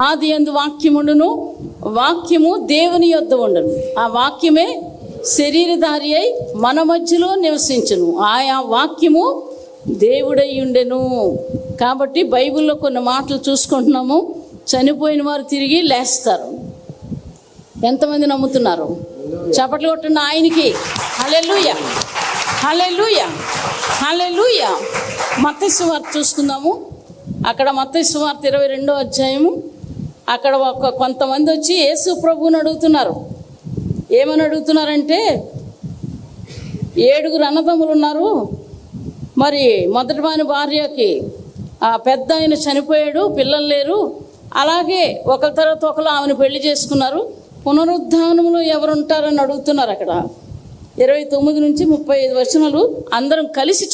ఆది యందు వాక్యముండును, వాక్యము దేవుని యొద్ద ఉండును, ఆ వాక్యమే శరీరధారి అయి మన మధ్యలో నివసించును, ఆయా వాక్యము దేవుడై ఉండెను. కాబట్టి బైబిల్లో కొన్ని మాటలు చూసుకుంటున్నాము. చనిపోయిన వారు తిరిగి లేస్తారు. ఎంతమంది నమ్ముతున్నారు? చప్పట్లు కొట్టిన ఆయనకి హల్లెలూయా, హల్లెలూయా, హల్లెలూయా. మత్తయి సువార్త చూసుకుందాము. అక్కడ మత్తయి సువార్త 22వ అధ్యాయము. అక్కడ కొంతమంది వచ్చి యేసు ప్రభువుని అడుగుతున్నారు. ఏమని అడుగుతున్నారంటే, 7 అన్నదమ్ములు ఉన్నారు. మరి మొదటి వాని భార్యకి ఆ పెద్ద ఆయన చనిపోయాడు, పిల్లలు లేరు. అలాగే ఒకరి తర్వాత ఒకరు ఆమెను పెళ్లి చేసుకున్నారు. పునరుద్ధానంలో ఎవరుంటారని అడుగుతున్నారు. అక్కడ 29 నుంచి 35 వచనాలు అందరం కలిసి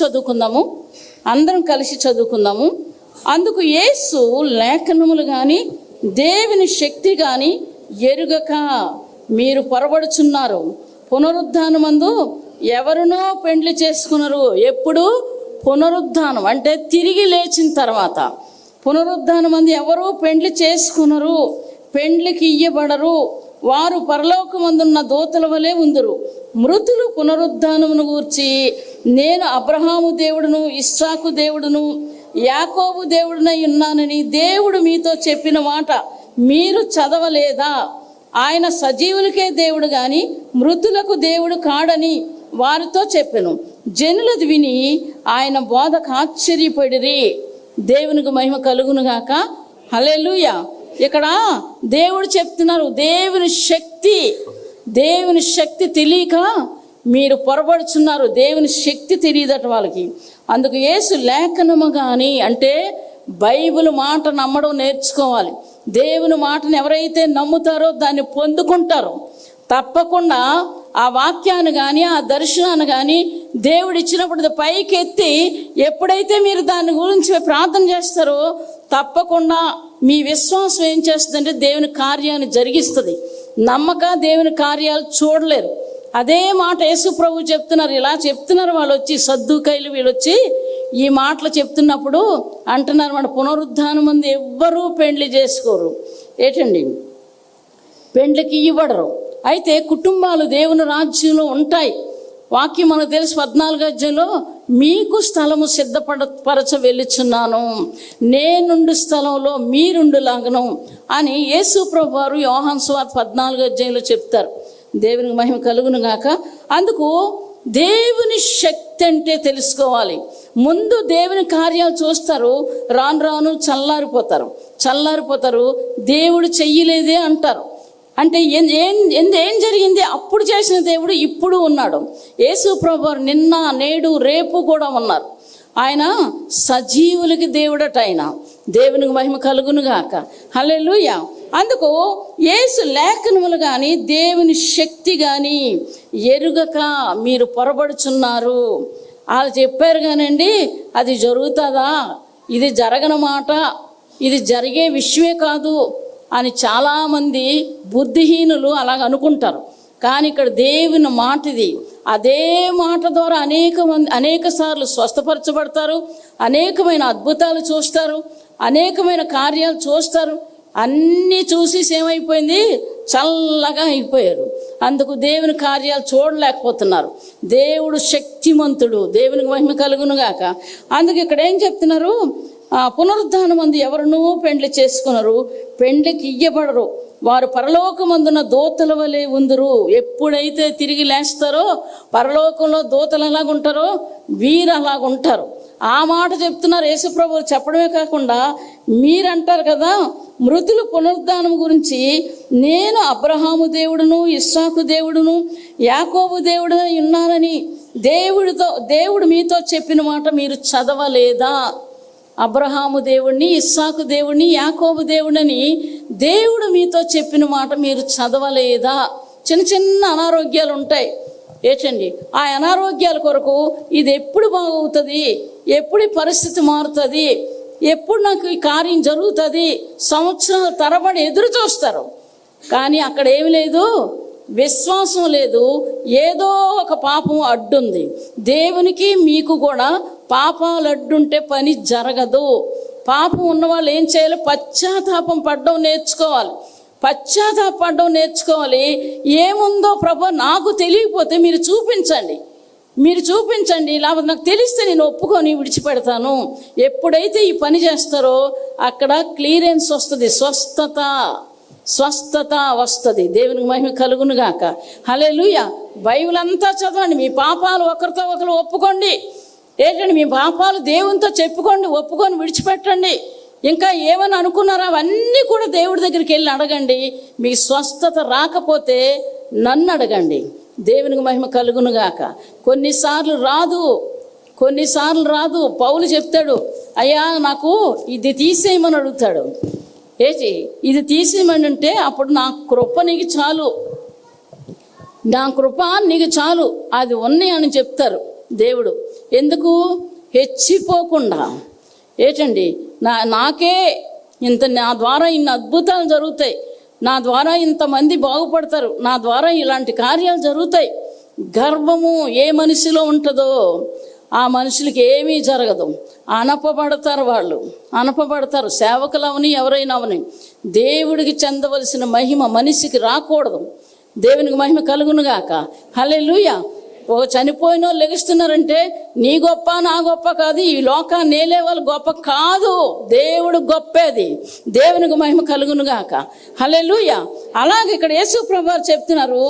చదువుకుందాము. అందుకు యేసు, లేఖనములు కానీ దేవుని శక్తి కానీ ఎరుగక మీరు పొరబడుచున్నారు. పునరుద్ధానమందు ఎవరునో పెండ్లి చేసుకున్నారు. ఎప్పుడు? పునరుద్ధానం అంటే తిరిగి లేచిన తర్వాత. పునరుద్ధానమందు ఎవరు పెండ్లి చేసుకున్నారు, పెండ్లికి ఇయ్యబడరు. వారు పరలోకమందున్న దూతల వలె ఉందురు. మృతులు పునరుద్ధానమును గూర్చి నేను అబ్రహాము దేవుడును, ఇస్సాకు దేవుడును, యాకోబు దేవుడునై ఉన్నానని దేవుడు మీతో చెప్పిన మాట మీరు చదవలేదా? ఆయన సజీవులకే దేవుడు గాని మృతులకు దేవుడు కాడని వారితో చెప్పెను. జనులది విని ఆయన బోధకు ఆశ్చర్యపడిరి. దేవునికి మహిమ కలుగును గాక. హల్లెలూయా. ఇక్కడ దేవుడు చెప్తున్నారు, దేవుని శక్తి తెలియక మీరు పొరబడుచున్నారు. దేవుని శక్తి తెలియదట వాళ్ళకి. అందుకు యేసు, లేఖనము కానీ అంటే బైబిల్ మాట నమ్మడం నేర్చుకోవాలి. దేవుని మాటను ఎవరైతే నమ్ముతారో దాన్ని పొందుకుంటారో. తప్పకుండా ఆ వాక్యాన్ని కానీ ఆ దర్శనాన్ని కానీ దేవుడు ఇచ్చినప్పుడు పైకి ఎత్తి ఎప్పుడైతే మీరు దాని గురించి ప్రార్థన చేస్తారో తప్పకుండా మీ విశ్వాసం ఏం చేస్తుందంటే దేవుని కార్యాన్ని జరిగిస్తుంది. నమ్మక దేవుని కార్యాలు చూడలేరు. అదే మాట యేసు ప్రభు చెప్తున్నారు. ఇలా చెప్తున్నారు వాళ్ళు వచ్చి, సద్దూకైలు వీళ్ళు వచ్చి ఈ మాటలు చెప్తున్నప్పుడు అంటున్నారు, మన పునరుద్ధానం ముందు ఎవ్వరూ పెండ్లి చేసుకోరు. ఏంటండి? పెండ్లికి ఇవ్వడరు. అయితే కుటుంబాలు దేవుని రాజ్యంలో ఉంటాయి. వాక్యం మనకు తెలుసు 14వ అధ్యాయంలో, మీకు స్థలము సిద్ధపరచ వెళ్ళుచున్నాను, నేనుండు స్థలంలో మీరుండులాగను అని యేసు ప్రభు వారు యోహాను సువార్త 14వ అధ్యాయంలో చెప్తారు. దేవునికి మహిమ కలుగును గాక. అందుకు దేవుని శక్తి అంటే తెలుసుకోవాలి. ముందు దేవుని కార్యాలు చూస్తారు, రాను రాను చల్లారిపోతారు. దేవుడు చెయ్యలేదే అంటారు. అంటే ఏం జరిగింది? అప్పుడు చేసిన దేవుడు ఇప్పుడు ఉన్నాడు. యేసు ప్రభు నిన్న, నేడు, రేపు కూడా ఉన్నారు. ఆయన సజీవులకి దేవుడట. ఆయన దేవునికి మహిమ కలుగును గాక. హల్లెలూయా. అందుకు యేసు, లేఖనములు కానీ దేవుని శక్తి కానీ ఎరుగక మీరు పొరబడుచున్నారు. వాళ్ళు చెప్పారు కానండి, అది జరుగుతుందా, ఇది జరగని మాట, ఇది జరిగే విషయమే కాదు అని చాలామంది బుద్ధిహీనులు అలాగ అనుకుంటారు. కానీ ఇక్కడ దేవుని మాట ఇది. అదే మాట ద్వారా అనేక సార్లు స్వస్థపరచబడతారు, అనేకమైన అద్భుతాలు చూస్తారు, అనేకమైన కార్యాలు చూస్తారు. అన్నీ చూసి ఏమైపోయింది? చల్లగా అయిపోయారు. అందుకు దేవుని కార్యాలు చూడలేకపోతున్నారు. దేవుడు శక్తిమంతుడు. దేవునికి మహిమ కలుగును గాక. అందుకు ఇక్కడ ఏం చెప్తున్నారు? పునరుద్ధానమందు ఎవరునూ పెండ్లి చేసుకున్నారు, పెండ్లికి ఇయ్యబడరు. వారు పరలోకమందున దూతల వలె ఉందురు. ఎప్పుడైతే తిరిగి లేస్తారో పరలోకంలో దూతలు ఎలాగుంటారో వీరు అలాగుంటారు. ఆ మాట చెప్తున్నారు యేసుప్రభు. చెప్పడమే కాకుండా మీరంటారు కదా మృతులు పునరుద్ధానం గురించి, నేను అబ్రహాము దేవుడును, ఇస్సాకు దేవుడును, యాకోబు దేవుడునై ఉన్నానని దేవుడు మీతో చెప్పిన మాట మీరు చదవలేదా? అబ్రహాము దేవుడిని, ఇస్సాకు దేవుడిని, యాకోబు దేవుడని దేవుడు మీతో చెప్పిన మాట మీరు చదవలేదా? చిన్న అనారోగ్యాలు ఉంటాయి. ఏంటండి? ఆ అనారోగ్యాల కొరకు ఇది ఎప్పుడు బాగవుతుంది, ఎప్పుడు పరిస్థితి మారుతుంది, ఎప్పుడు నాకు ఈ కార్యం జరుగుతుంది, సంవత్సరాల తరబడి ఎదురు చూస్తారు. కానీ అక్కడ ఏమి లేదు, విశ్వాసం లేదు. ఏదో ఒక పాపం అడ్డుంది. దేవునికి మీకు కూడా పాపాలు అడ్డుంటే పని జరగదు. పాపం ఉన్నవాళ్ళు ఏం చేయాలి? పశ్చాత్తాపం పడడం నేర్చుకోవాలి. పశ్చాత్తాపడడం నేర్చుకోవాలి. ఏముందో ప్రభు నాకు తెలియకపోతే మీరు చూపించండి, లేకపోతే నాకు తెలిస్తే నేను ఒప్పుకొని విడిచిపెడతాను. ఎప్పుడైతే ఈ పని చేస్తారో అక్కడ క్లియరెన్స్ వస్తుంది, స్వస్థత వస్తుంది. దేవునికి మహిమ కలుగును గాక. హల్లెలూయా. బైబిల్ అంతా చదవండి. మీ పాపాలు ఒకరితో ఒకరు ఒప్పుకోండి. ఏంటండి, మీ పాపాలు దేవునితో చెప్పుకోండి, ఒప్పుకొని విడిచిపెట్టండి. ఇంకా ఏమని అనుకున్నారో అవన్నీ కూడా దేవుడి దగ్గరికి వెళ్ళి అడగండి. మీ స్వస్థత రాకపోతే నన్ను అడగండి. దేవునికి మహిమ కలుగును గాక. కొన్నిసార్లు రాదు. పౌలు చెప్తాడు, అయ్యా నాకు ఇది తీసేయమని అడుగుతాడు. ఇది తీసేయమని అంటే అప్పుడు నా కృప నీకు చాలు, అది ఉన్నాయి అని చెప్తారు దేవుడు. ఎందుకు? హెచ్చిపోకుండా. నాకే నా ద్వారా ఇన్ని అద్భుతాలు జరుగుతాయి, నా ద్వారా ఇంతమంది బాగుపడతారు, నా ద్వారా ఇలాంటి కార్యాలు జరుగుతాయి. గర్వము ఏ మనిషిలో ఉంటుందో ఆ మనుషులకి ఏమీ జరగదు. అనపబడతారు. సేవకులు అవని ఎవరైనా అవని. దేవుడికి చెందవలసిన మహిమ మనిషికి రాకూడదు. దేవునికి మహిమ కలుగునుగాక. హల్లెలూయా. చనిపోయిన వాళ్ళు లెగుస్తున్నారంటే నీ గొప్ప నా గొప్ప కాదు, ఈ లోకాన్ని నేలే వాళ్ళు గొప్ప కాదు, దేవుడు గొప్పేది. దేవునికి మహిమ కలుగునుగాక. హల్లెలూయా. అలాగే ఇక్కడ యేసు ప్రభువారు చెప్తున్నారు,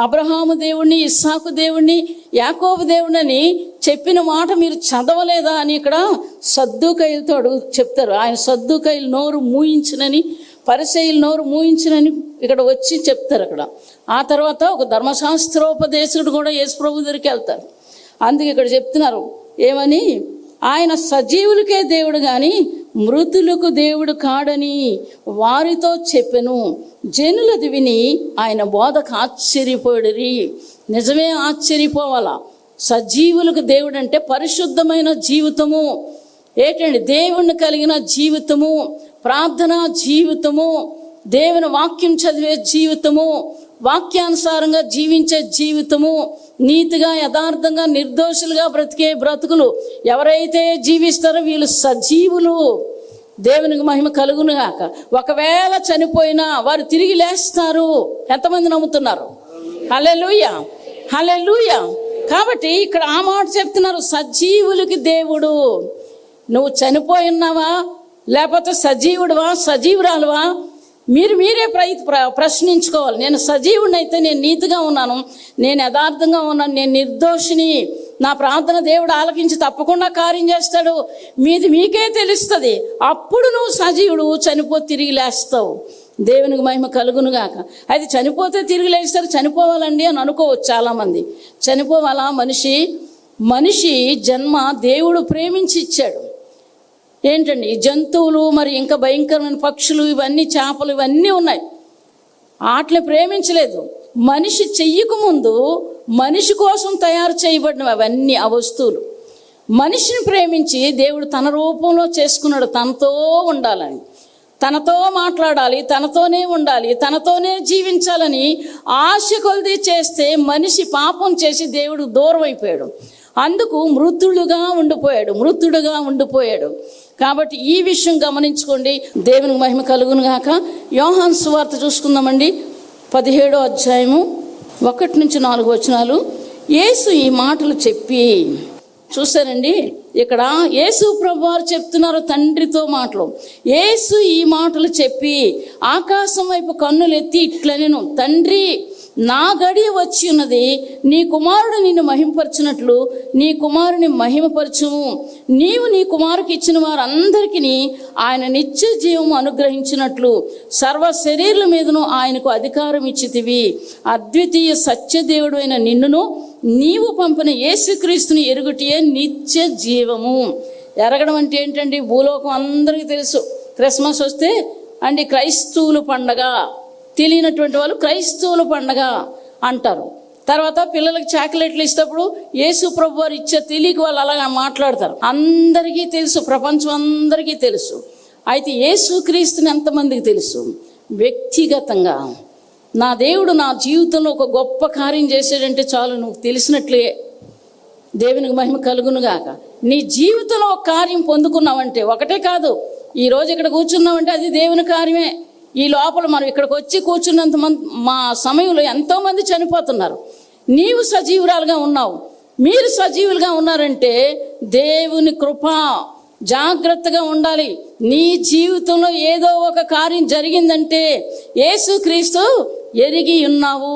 అబ్రహాము దేవుణ్ణి, ఇస్సాకు దేవుణ్ణి, యాకోబు దేవుణ్ణి చెప్పిన మాట మీరు చదవలేదా అని ఇక్కడ సద్దూకయ్యులతో చెప్తారు. ఆయన సద్దూకయ్యులు నోరు మూయించునని, పరిసయ్యులు నోరు మూయించునని ఇక్కడ వచ్చి చెప్తారు అక్కడ. ఆ తర్వాత ఒక ధర్మశాస్త్రోపదేశుడు కూడా యేసు ప్రభు దగ్గరికి వెళ్తారు. అందుకే ఇక్కడ చెప్తున్నారు ఏమని, ఆయన సజీవులకే దేవుడు కానీ మృతులకు దేవుడు కాడని వారితో చెప్పెను. జనులది విని ఆయన బోధకు ఆశ్చర్యపోయిరి. నిజమే ఆశ్చర్యపోవాలా. సజీవులకు దేవుడు అంటే పరిశుద్ధమైన జీవితము, దేవుణ్ణి కలిగిన జీవితము, ప్రార్థనా జీవితము, దేవుని వాక్యం చదివే జీవితము, వాక్యానుసారంగా జీవించే జీవితము, నీతిగా యథార్థంగా నిర్దోషులుగా బ్రతికే బ్రతుకులు ఎవరైతే జీవిస్తారో వీళ్ళు సజీవులు. దేవునికి మహిమ కలుగునుగాక. ఒకవేళ చనిపోయినా వారు తిరిగి లేస్తారు. ఎంతమంది నమ్ముతున్నారు? హల్లెలూయా, హల్లెలూయా. కాబట్టి ఇక్కడ ఆ మాట చెప్తున్నారు, సజీవులకి దేవుడు. నువ్వు చనిపోయి ఉన్నావా, లేకపోతే సజీవుడువా, సజీవురాలువా? మీరే ప్రశ్నించుకోవాలి. నేను సజీవుడిని అయితే నేను నీతిగా ఉన్నాను, నేను యథార్థంగా ఉన్నాను, నేను నిర్దోషిని, నా ప్రార్థన దేవుడు ఆలకించి తప్పకుండా కార్యం చేస్తాడు. మీకే తెలుస్తుంది. అప్పుడు నువ్వు సజీవుడు, చనిపోతే తిరిగి లేస్తావు. దేవునికి మహిమ కలుగునుగాక. అది చనిపోతే తిరిగి లేస్తారు, చనిపోవాలండి అని అనుకోవచ్చు చాలామంది. చనిపోవాలా? మనిషి జన్మ దేవుడు ప్రేమించి ఇచ్చాడు. జంతువులు, మరి ఇంకా భయంకరమైన పక్షులు, ఇవన్నీ చేపలు, ఇవన్నీ ఉన్నాయి. వాటిని ప్రేమించలేదు. మనిషి చెయ్యకు ముందు మనిషి కోసం తయారు చేయబడినవి అవన్నీ, ఆ వస్తువులు. మనిషిని ప్రేమించి దేవుడు తన రూపంలో చేసుకున్నాడు. తనతో ఉండాలని, తనతో మాట్లాడాలి, తనతోనే ఉండాలి, తనతోనే జీవించాలని ఆశ కొలది చేస్తే మనిషి పాపం చేసి దేవుడు దూరం అయిపోయాడు. అందుకు మృతుడుగా ఉండిపోయాడు. కాబట్టి ఈ విషయం గమనించుకోండి. దేవునికి మహిమ కలుగును గాక. యోహాను సువార్త చూసుకుందామండి. 17వ అధ్యాయము 1-4 వచనాలు. యేసు ఈ మాటలు చెప్పి, చూసారండి ఇక్కడ యేసు ప్రభువారు చెప్తున్నారు తండ్రితో మాటలు. యేసు ఈ మాటలు చెప్పి ఆకాశం వైపు కన్నులెత్తి ఇట్లనెను, తండ్రి, నా గడియ వచ్చి ఉన్నది. నీ కుమారుడు నిన్ను మహిమపరచునట్లు నీ కుమారుని మహిమపరచుము. నీవు నీ కుమారుకి ఇచ్చిన వారందరికీ ఆయన నిత్య జీవము అనుగ్రహించినట్లు సర్వ శరీరుల మీదను ఆయనకు అధికారం ఇచ్చితివి. అద్వితీయ సత్యదేవుడు అయిన నిన్నును నీవు పంపిన యేసుక్రీస్తుని ఎరుగుటియే నిత్య జీవము. ఎరగడం అంటే ఏంటండి? భూలోకం అందరికీ తెలుసు. క్రిస్మస్ వస్తే అండి క్రైస్తవుల పండగ, తెలియనటువంటి వాళ్ళు క్రైస్తవుల పండగ అంటారు. తర్వాత పిల్లలకి చాక్లెట్లు ఇస్తేప్పుడు యేసు ప్రభు వారు ఇచ్చే తెలియక వాళ్ళు అలాగా మాట్లాడతారు. అందరికీ తెలుసు, ప్రపంచం అందరికీ తెలుసు. అయితే యేసుక్రీస్తుని ఎంతమందికి తెలుసు? వ్యక్తిగతంగా నా దేవుడు నా జీవితంలో ఒక గొప్ప కార్యం చేశాడంటే చాలు, నువ్వు తెలిసినట్లే. దేవునికి మహిమ కలుగునుగాక. నీ జీవితంలో ఒక కార్యం పొందుకున్నావంటే, ఒకటే కాదు ఈరోజు ఇక్కడ కూర్చున్నామంటే అది దేవుని కార్యమే. ఈ లోపల మనం ఇక్కడికి వచ్చి కూర్చున్నంత మంది మా సమయంలో ఎంతోమంది చనిపోతున్నారు. నీవు సజీవురాలుగా ఉన్నావు, మీరు సజీవులుగా ఉన్నారంటే దేవుని కృప. జాగ్రత్తగా ఉండాలి. నీ జీవితంలో ఏదో ఒక కార్యం జరిగిందంటే యేసుక్రీస్తు ఎరిగి ఉన్నావు.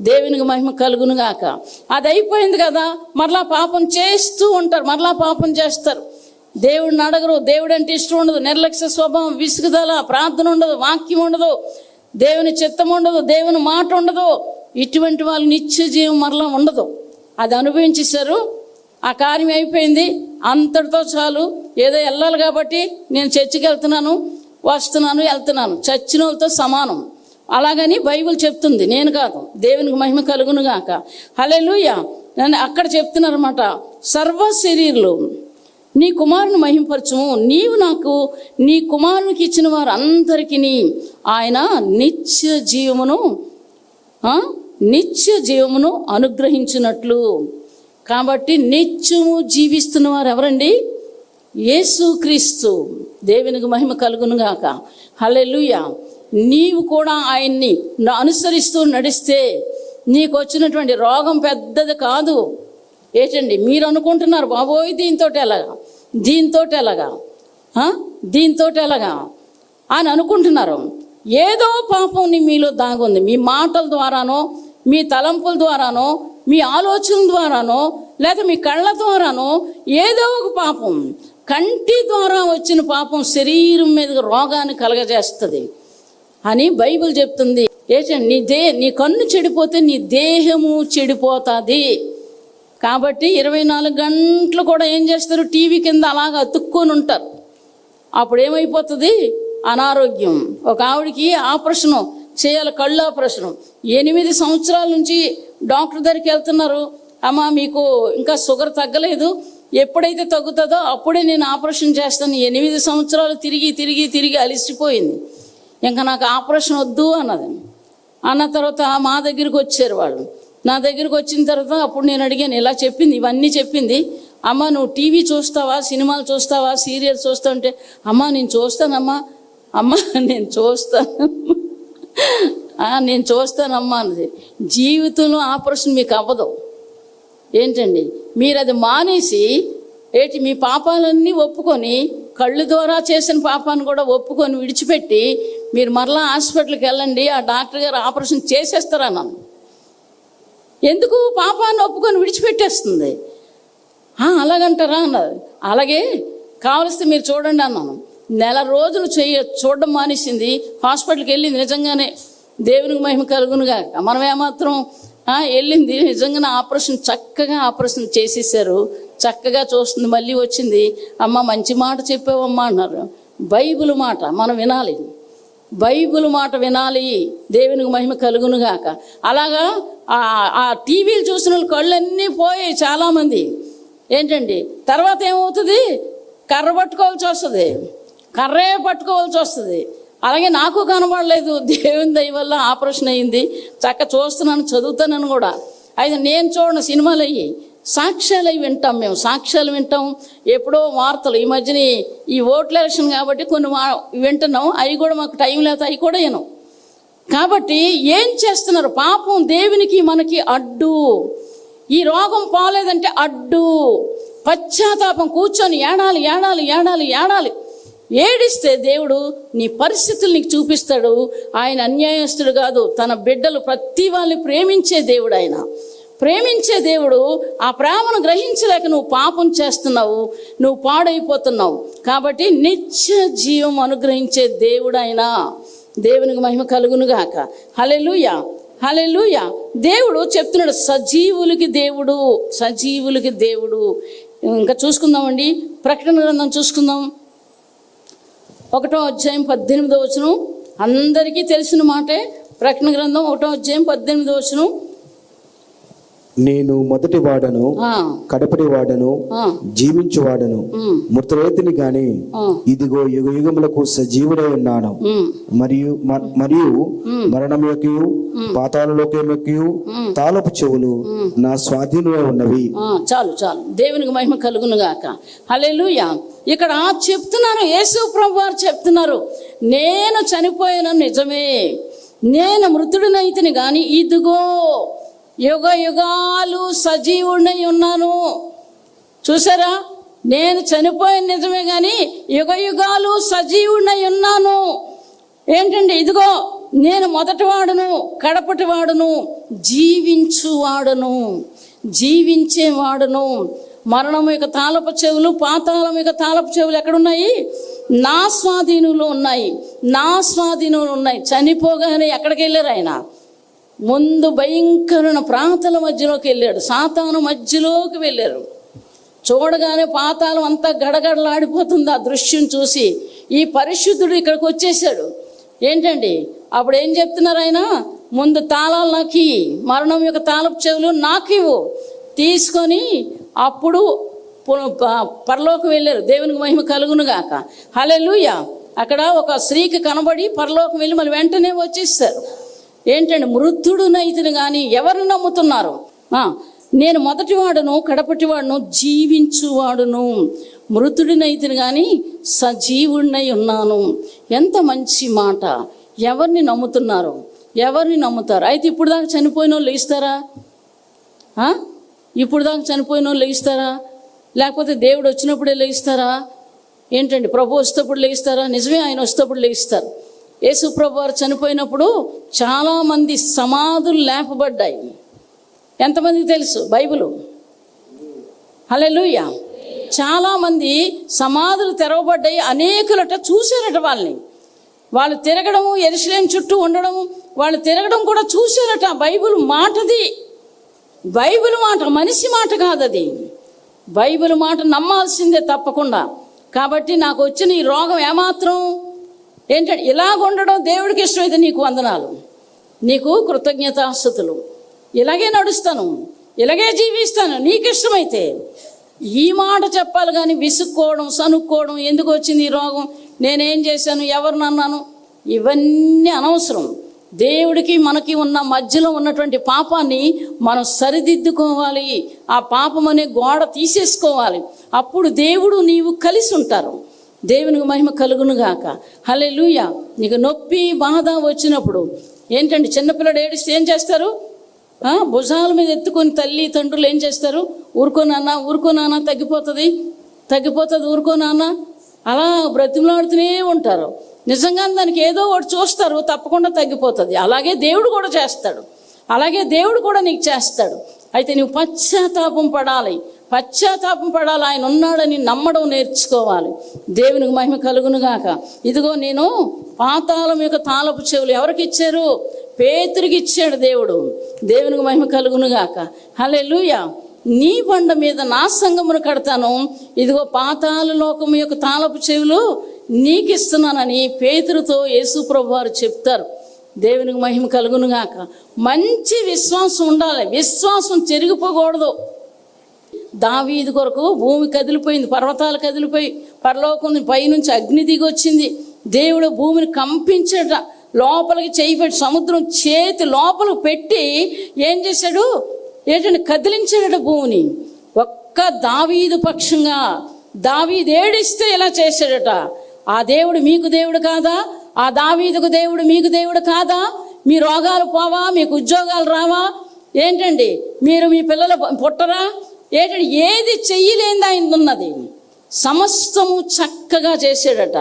దేవునికి మహిమ కలుగును గాక. అది అయిపోయింది కదా, మరలా పాపం చేస్తూ ఉంటారు, మరలా పాపం చేస్తారు. దేవుడిని అడగరు, దేవుడు అంటే ఇష్టం ఉండదు, నిర్లక్ష్య స్వభావం, విసుగుదల, ప్రార్థన ఉండదు, వాక్యం ఉండదు, దేవుని చిత్తం ఉండదు, దేవుని మాట ఉండదు. ఇటువంటి వాళ్ళు నిత్య జీవం మరలా ఉండదు. అది అనుభవించేశారు, ఆ కార్యం అయిపోయింది, అంతటితో చాలు. ఏదో వెళ్ళాలి కాబట్టి నేను చర్చికి వెళ్తున్నాను, వస్తున్నాను, వెళ్తున్నాను, చచ్చిన వాళ్ళతో సమానం. అలాగని బైబిల్ చెప్తుంది, నేను కాదు. దేవునికి మహిమ కలుగును గాక. హల్లెలూయా. నన్ను అక్కడ చెప్తున్నారన్నమాట, సర్వ శరీరులు నీ కుమారుని మహింపరచుము. నీవు నాకు నీ కుమారునికి ఇచ్చిన వారు అందరికీ ఆయన నిత్య జీవమును అనుగ్రహించినట్లు. కాబట్టి నిత్యము జీవిస్తున్న వారు ఎవరండి? యేసుక్రీస్తు. దేవునికి మహిమ కలుగును గాక. హల్లెలూయా. నీవు కూడా ఆయన్ని అనుసరిస్తూ నడిస్తే నీకు వచ్చినటువంటి రోగం పెద్దది కాదు. ఏంటండి మీరు అనుకుంటున్నారు, బాబోయ్ దీంతో ఎలాగా అని అనుకుంటున్నారు. ఏదో పాపం మీలో దాగుంది. మీ మాటల ద్వారానో, మీ తలంపుల ద్వారానో, మీ ఆలోచనల ద్వారానో, లేదా మీ కళ్ళ ద్వారానో ఏదో ఒక పాపం, కంటి ద్వారా వచ్చిన పాపం శరీరం మీద రోగాన్ని కలగజేస్తుంది అని బైబిల్ చెప్తుంది. ఏంటండి నీ కన్ను చెడిపోతే నీ దేహము చెడిపోతుంది. కాబట్టి 24 గంటలు కూడా ఏం చేస్తారు? టీవీ కింద అలాగ అతుక్కొని ఉంటారు. అప్పుడు ఏమైపోతుంది? అనారోగ్యం. ఒక ఆవిడికి ఆపరేషను చేయాలి, కళ్ళు ఆపరేషను. 8 సంవత్సరాల నుంచి డాక్టర్ దగ్గరికి వెళ్తున్నారు. అమ్మ మీకు ఇంకా షుగర్ తగ్గలేదు, ఎప్పుడైతే తగ్గుతుందో అప్పుడే నేను ఆపరేషన్ చేస్తాను. 8 సంవత్సరాలు తిరిగి అలిసిపోయింది. ఇంకా నాకు ఆపరేషన్ వద్దు అన్న తర్వాత మా దగ్గరికి వచ్చారు వాళ్ళు. నా దగ్గరికి వచ్చిన తర్వాత అప్పుడు నేను అడిగాను, ఇలా చెప్పింది, ఇవన్నీ చెప్పింది. అమ్మ నువ్వు టీవీ చూస్తావా, సినిమాలు చూస్తావా, సీరియల్స్ చూస్తావు అంటే, అమ్మ నేను చూస్తానమ్మా, నేను చూస్తానమ్మా అన్నది. జీవితంలో ఆపరేషన్ మీకు అవ్వదు. ఏంటండి మీరు అది మానేసి మీ పాపాలన్నీ ఒప్పుకొని, కళ్ళు ద్వారా చేసిన పాపాన్ని కూడా ఒప్పుకొని విడిచిపెట్టి మీరు మరలా హాస్పిటల్కి వెళ్ళండి, ఆ డాక్టర్ గారు ఆపరేషన్ చేసేస్తారన్నాను. ఎందుకు? పాపాన్ని ఒప్పుకొని విడిచిపెట్టేస్తుంది. అలాగంటారా అన్నారు. అలాగే కావలిస్తే మీరు చూడండి అన్నాను. 1 నెల రోజులు చూడడం మానేసింది, హాస్పిటల్కి వెళ్ళింది. నిజంగానే దేవునికి మహిమ కలుగునుగా. మనం ఏమాత్రం వెళ్ళింది, నిజంగానే చక్కగా ఆపరేషన్ చేసేసారు, చక్కగా చూస్తుంది. మళ్ళీ వచ్చింది, అమ్మ మంచి మాట చెప్పావమ్మా అన్నారు. బైబిల్ మాట మనం వినాలి, బైబిల్ మాట వినాలి. దేవునికి మహిమ కలుగునుగాక. అలాగా ఆ టీవీలు చూసిన వాళ్ళు కళ్ళన్నీ పోయాయి చాలామంది. ఏంటండి తర్వాత ఏమవుతుంది? కర్రే పట్టుకోవాల్సి వస్తుంది. అలాగే నాకు కనబడలేదు, దేవుని దయ వల్ల ఆపరేషన్ అయ్యింది. చూస్తున్నాను, చదువుతానని కూడా. అయితే నేను చూడను, సినిమాలు అయ్యి సాక్ష్యాలు అవి వింటాం, మేము సాక్ష్యాలు వింటాం. ఎప్పుడో వార్తలు, ఈ మధ్యన ఈ ఓట్ల ఎలక్షన్ కాబట్టి కొన్ని వింటున్నాం. అవి కూడా మాకు టైం లేదు, అవి కూడా వినం. కాబట్టి ఏం చేస్తున్నారు? పాపం దేవునికి మనకి అడ్డు. ఈ రోగం పోలేదంటే అడ్డు. పశ్చాత్తాపం, కూర్చొని ఏడాలి. ఏడిస్తే దేవుడు నీ పరిస్థితులు నీకు చూపిస్తాడు. ఆయన అన్యాయస్తుడు కాదు, తన బిడ్డలు ప్రతి వాళ్ళని ప్రేమించే దేవుడు. ఆయన ప్రేమించే దేవుడు. ఆ ప్రేమను గ్రహించలేక నువ్వు పాపం చేస్తున్నావు, నువ్వు పాడైపోతున్నావు. కాబట్టి నిత్య జీవం అనుగ్రహించే దేవుడు ఆయన. దేవునికి మహిమ కలుగునుగాక. హల్లెలూయా. దేవుడు చెప్తున్నాడు, సజీవులకి దేవుడు. ఇంకా చూసుకుందామండి, ప్రకటన గ్రంథం చూసుకుందాం. 1వ అధ్యాయం 18వ వచనం. అందరికీ తెలిసిన మాటే. ప్రకటన గ్రంథం 1వ అధ్యాయం 18వ వచనం. నేను మొదటి వాడను, కడపటి వాడను, జీవించువాడను, మృతులైతిని గాని ఇదిగో యుగములకు సజీవుడై ఉన్నాను. మరియు మరణం యొక్కయు పాతాళలోకం యొక్కయు తాళపు చెవులు నా స్వాధీనమే ఉన్నవి. చాలు. దేవునికి మహిమ కలుగును గాక. హల్లెలూయా. ఇక్కడ చెప్తున్నారు, యేసు ప్రభు వారు చెప్తున్నారు, నేను చనిపోయిన నిజమే, నేను మృతుడినైతిని కానీ ఇదిగో యుగ యుగాలు సజీవుడినై ఉన్నాను. చూసారా, నేను చనిపోయిన నిజమే కానీ యుగ యుగాలు సజీవుడినై ఉన్నాను. ఏంటండి, ఇదిగో నేను మొదటివాడును కడపటివాడును జీవించువాడును, జీవించేవాడును. మరణం యొక్క తాళపు చెవులు, పాతాళం యొక్క తాళపు చెవులు ఎక్కడున్నాయి? నా స్వాధీనంలో ఉన్నాయి, నా స్వాధీనంలో ఉన్నాయి. చనిపోగానే ఎక్కడికి వెళ్ళారు ఆయన? ముందు భయంకరమైన ప్రాంతాల మధ్యలోకి వెళ్ళాడు, సాతాను మధ్యలోకి వెళ్ళారు. చూడగానే పాతాళం అంతా గడగడలాడిపోతుంది ఆ దృశ్యం చూసి. ఈ పరిశుద్ధుడు ఇక్కడికి వచ్చేసాడు. ఏంటండి, అప్పుడు ఏం చెప్తున్నారు ఆయన? ముందు తాళాలు నాకు, మరణం యొక్క తాళపు చెవులు నాకు ఇవ్వు, తీసుకొని అప్పుడు పరలోకం వెళ్ళారు. దేవునికి మహిమ కలుగునుగాక. హల్లెలూయా. అక్కడ ఒక స్త్రీకి కనబడి పరలోకం వెళ్ళి మళ్ళీ వెంటనే వచ్చేస్తారు. ఏంటంటే, మృతుడునైతిని కానీ ఎవరిని నమ్ముతున్నారు? నేను మొదటివాడును కడపటివాడును జీవించువాడును, మృతుడినైతిని కానీ సజీవుడినై ఉన్నాను. ఎంత మంచి మాట! ఎవరిని నమ్ముతున్నారు? ఎవరిని నమ్ముతారు? అయితే ఇప్పుడు దాకా చనిపోయిన వాళ్ళు లేస్తారా? ఇప్పుడు దాకా చనిపోయిన వాళ్ళు లేస్తారా? లేకపోతే దేవుడు వచ్చినప్పుడే లేస్తారా? ఏంటండి, ప్రభు వస్తేప్పుడు లేస్తారా? నిజమే, ఆయన వస్తేప్పుడు లేస్తారు. యేసు ప్రభు వారు చనిపోయినప్పుడు చాలామంది సమాధులు లేపబడ్డాయి. ఎంతమందికి తెలుసు బైబిలు? హల్లెలూయా. చాలామంది సమాధులు తెరవబడ్డాయి. అనేకులట చూశారట వాళ్ళని. వాళ్ళు తిరగడము, యెరూషలేము చుట్టూ ఉండడము, వాళ్ళు తిరగడం కూడా చూశారట. బైబిల్ మాటది, బైబిల్ మాట, మనిషి మాట కాదు అది. బైబిల్ మాట నమ్మాల్సిందే తప్పకుండా. కాబట్టి నాకు వచ్చిన ఈ రోగం ఏమాత్రం ఏంటంటే, ఇలాగ ఉండడం దేవుడికి ఇష్టమైతే నీకు వందనాలు, నీకు కృతజ్ఞతాస్తుతులు. ఇలాగే నడుస్తాను, ఇలాగే జీవిస్తాను నీకు ఇష్టమైతే. ఈ మాట చెప్పాలి కానీ విసుక్కోవడం, సనుక్కోవడం, ఎందుకు వచ్చింది ఈ రోగం, నేనేం చేశాను, ఎవరిని అన్నాను, ఇవన్నీ అనవసరం. దేవుడికి మనకి ఉన్న మధ్యలో ఉన్నటువంటి పాపాన్ని మనం సరిదిద్దుకోవాలి. ఆ పాపం అనే గోడ తీసేసుకోవాలి. అప్పుడు దేవుడు నీవు కలిసి ఉంటారు. దేవునికి మహిమ కలుగునుగాక. హల్లెలూయా. నీకు నొప్పి బాధ వచ్చినప్పుడు ఏంటంటే, చిన్నపిల్లడు ఏడిస్తే ఏం చేస్తారు? భుజాల మీద ఎత్తుకొని తల్లి తండ్రులు ఏం చేస్తారు? ఊరుకోనాన్న, ఊరుకోనాన్న, తగ్గిపోతుంది, తగ్గిపోతుంది, ఊరుకోనాన్న, అలా బ్రతిమలాడుతూనే ఉంటారు. నిజంగా దానికి ఏదో ఒకటి చూస్తారు, తప్పకుండా తగ్గిపోతుంది. అలాగే దేవుడు కూడా చేస్తాడు, అలాగే దేవుడు కూడా నీకు చేస్తాడు. అయితే నువ్వు పశ్చాత్తాపం పడాలి, పశ్చాత్తాపం పడాలి. ఆయన ఉన్నాడని నమ్మడం నేర్చుకోవాలి. దేవునికి మహిమ కలుగునుగాక. ఇదిగో నేను పాతాళం యొక్క తాళపు చెవులు ఎవరికి ఇచ్చారు? పేతురికి ఇచ్చాడు దేవుడు. దేవునికి మహిమ కలుగునుగాక. హల్లెలూయా. నీ బండ మీద నా సంఘమును కడతాను, ఇదిగో పాతాళ లోకము యొక్క తాళపు చెవులు నీకు ఇస్తున్నానని పేతురుతో యేసు ప్రభు వారు చెప్తారు. దేవునికి మహిమ కలుగునుగాక. మంచి విశ్వాసం ఉండాలి, విశ్వాసం చెరిగిపోకూడదు. దావీదు కొరకు భూమి కదిలిపోయింది, పర్వతాలు కదిలిపోయి, పరలోకం పైనుంచి అగ్ని దిగి వచ్చింది. దేవుడు భూమిని కంపించట, లోపలికి చేయి పెట్టి సముద్రం చేతి లోపలికి పెట్టి ఏం చేశాడు? ఏంటంటే కదిలించాడట భూమిని. ఒక్క దావీదు పక్షంగా దావీదు ఏడిస్తే ఇలా చేశాడట. ఆ దేవుడు మీకు దేవుడు కాదా? ఆ దావీదుకు దేవుడు మీకు దేవుడు కాదా? మీ రోగాలు పోవా? మీకు ఉద్యోగాలు రావా? ఏంటండి, మీరు మీ పిల్లలు పుట్టరా? ఏంటంటే ఏది చెయ్యలేంది ఆయన ఉన్నది, సమస్తము చక్కగా చేశాడట.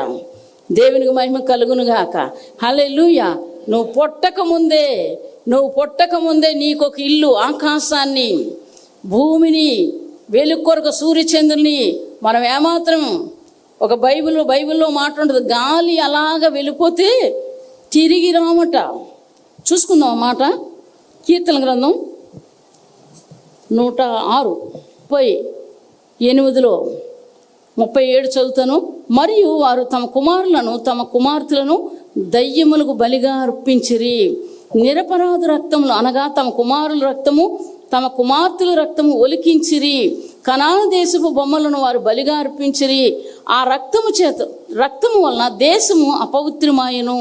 దేవునికి మహిమ కలుగునుగాక. హల్లెలూయా. నువ్వు పుట్టక ముందే నీకు ఒక ఇల్లు, ఆకాశాన్ని, భూమిని, వెలుగు కొరకు సూర్యచంద్రుని మనం ఏమాత్రం ఒక బైబిల్లో మాట ఉంటుంది, గాలి అలాగ వెళ్ళిపోతే తిరిగి రామట. చూసుకుందాం ఆ మాట. కీర్తన గ్రంథం 106:8 చదువుతాను. మరియు వారు తమ కుమారులను తమ కుమార్తెలను దయ్యములకు బలిగా అర్పించిరి. నిరపరాధ రక్తములు అనగా తమ కుమారుల రక్తము తమ కుమార్తెల రక్తము ఒలికించిరి. కనాను దేశపు బొమ్మలను వారు బలిగా అర్పించిరి. ఆ రక్తము వలన దేశము అపవిత్రమాయను.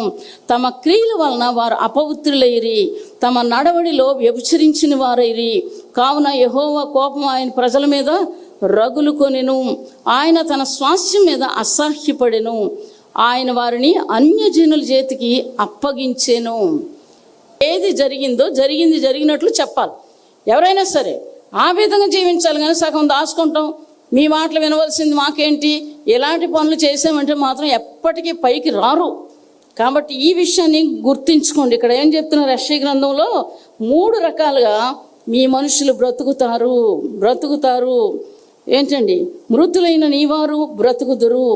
తమ క్రియల వలన వారు అపవిత్రులైరి. తమ నడవడిలో వ్యభిచరించిన వారైరి. కావున యెహోవా కోపం ఆయన ప్రజల మీద రగులు కొనెను. ఆయన తన స్వాస్థ్యం మీద అసహ్యపడెను. ఆయన వారిని అన్యజనుల చేతికి అప్పగించెను. ఏది జరిగిందో జరిగినట్లు చెప్పాలి. ఎవరైనా సరే ఆ విధంగా జీవించాలి. కానీ సగం దాచుకుంటాం, మీ మాటలు వినవలసింది మాకేంటి, ఎలాంటి పనులు చేసామంటే మాత్రం ఎప్పటికీ పైకి రారు. కాబట్టి ఈ విషయాన్ని గుర్తించుకోండి. ఇక్కడ ఏం చెప్తున్నారు యెషయా గ్రంథంలో 3 రకాలుగా మీ మనుషులు బ్రతుకుతారు. ఏంటండి? మృతులైన నీవారు బ్రతుకుదురు,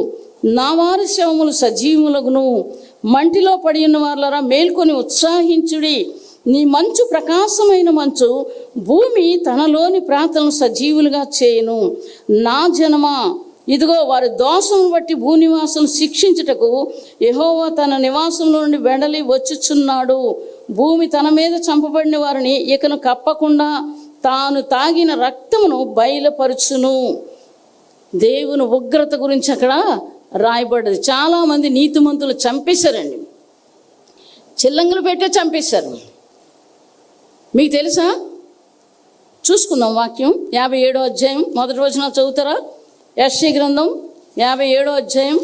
నా వారి శవములు సజీవులగును, మంటిలో పడి ఉన్న వాళ్ళరా మేల్కొని ఉత్సాహించుడి. నీ మంచు ప్రకాశమైన మంచు భూమి తనలోని ప్రాంతాలను సజీవులుగా చేయను. నా జనమా, ఇదిగో వారి దోషమును బట్టి భూనివాసులను శిక్షించుటకు యెహోవా తన నివాసంలో నుండి వెడలి వచ్చుచున్నాడు. భూమి తన మీద చంపబడిన వారిని ఇకను కప్పకుండా తాను తాగిన రక్తమును బయలుపరుచును. దేవుని ఉగ్రత గురించి అక్కడ రాయబడ్డది. చాలామంది నీతిమంతులు చంపేశారండి, చిల్లంగులు పెట్టే చంపేశారు. మీకు తెలుసా? చూసుకుందాం వాక్యం. 57వ అధ్యాయం మొదటి వచనాలు చదువుతారా? యెషయా గ్రంథం 57వ అధ్యాయం.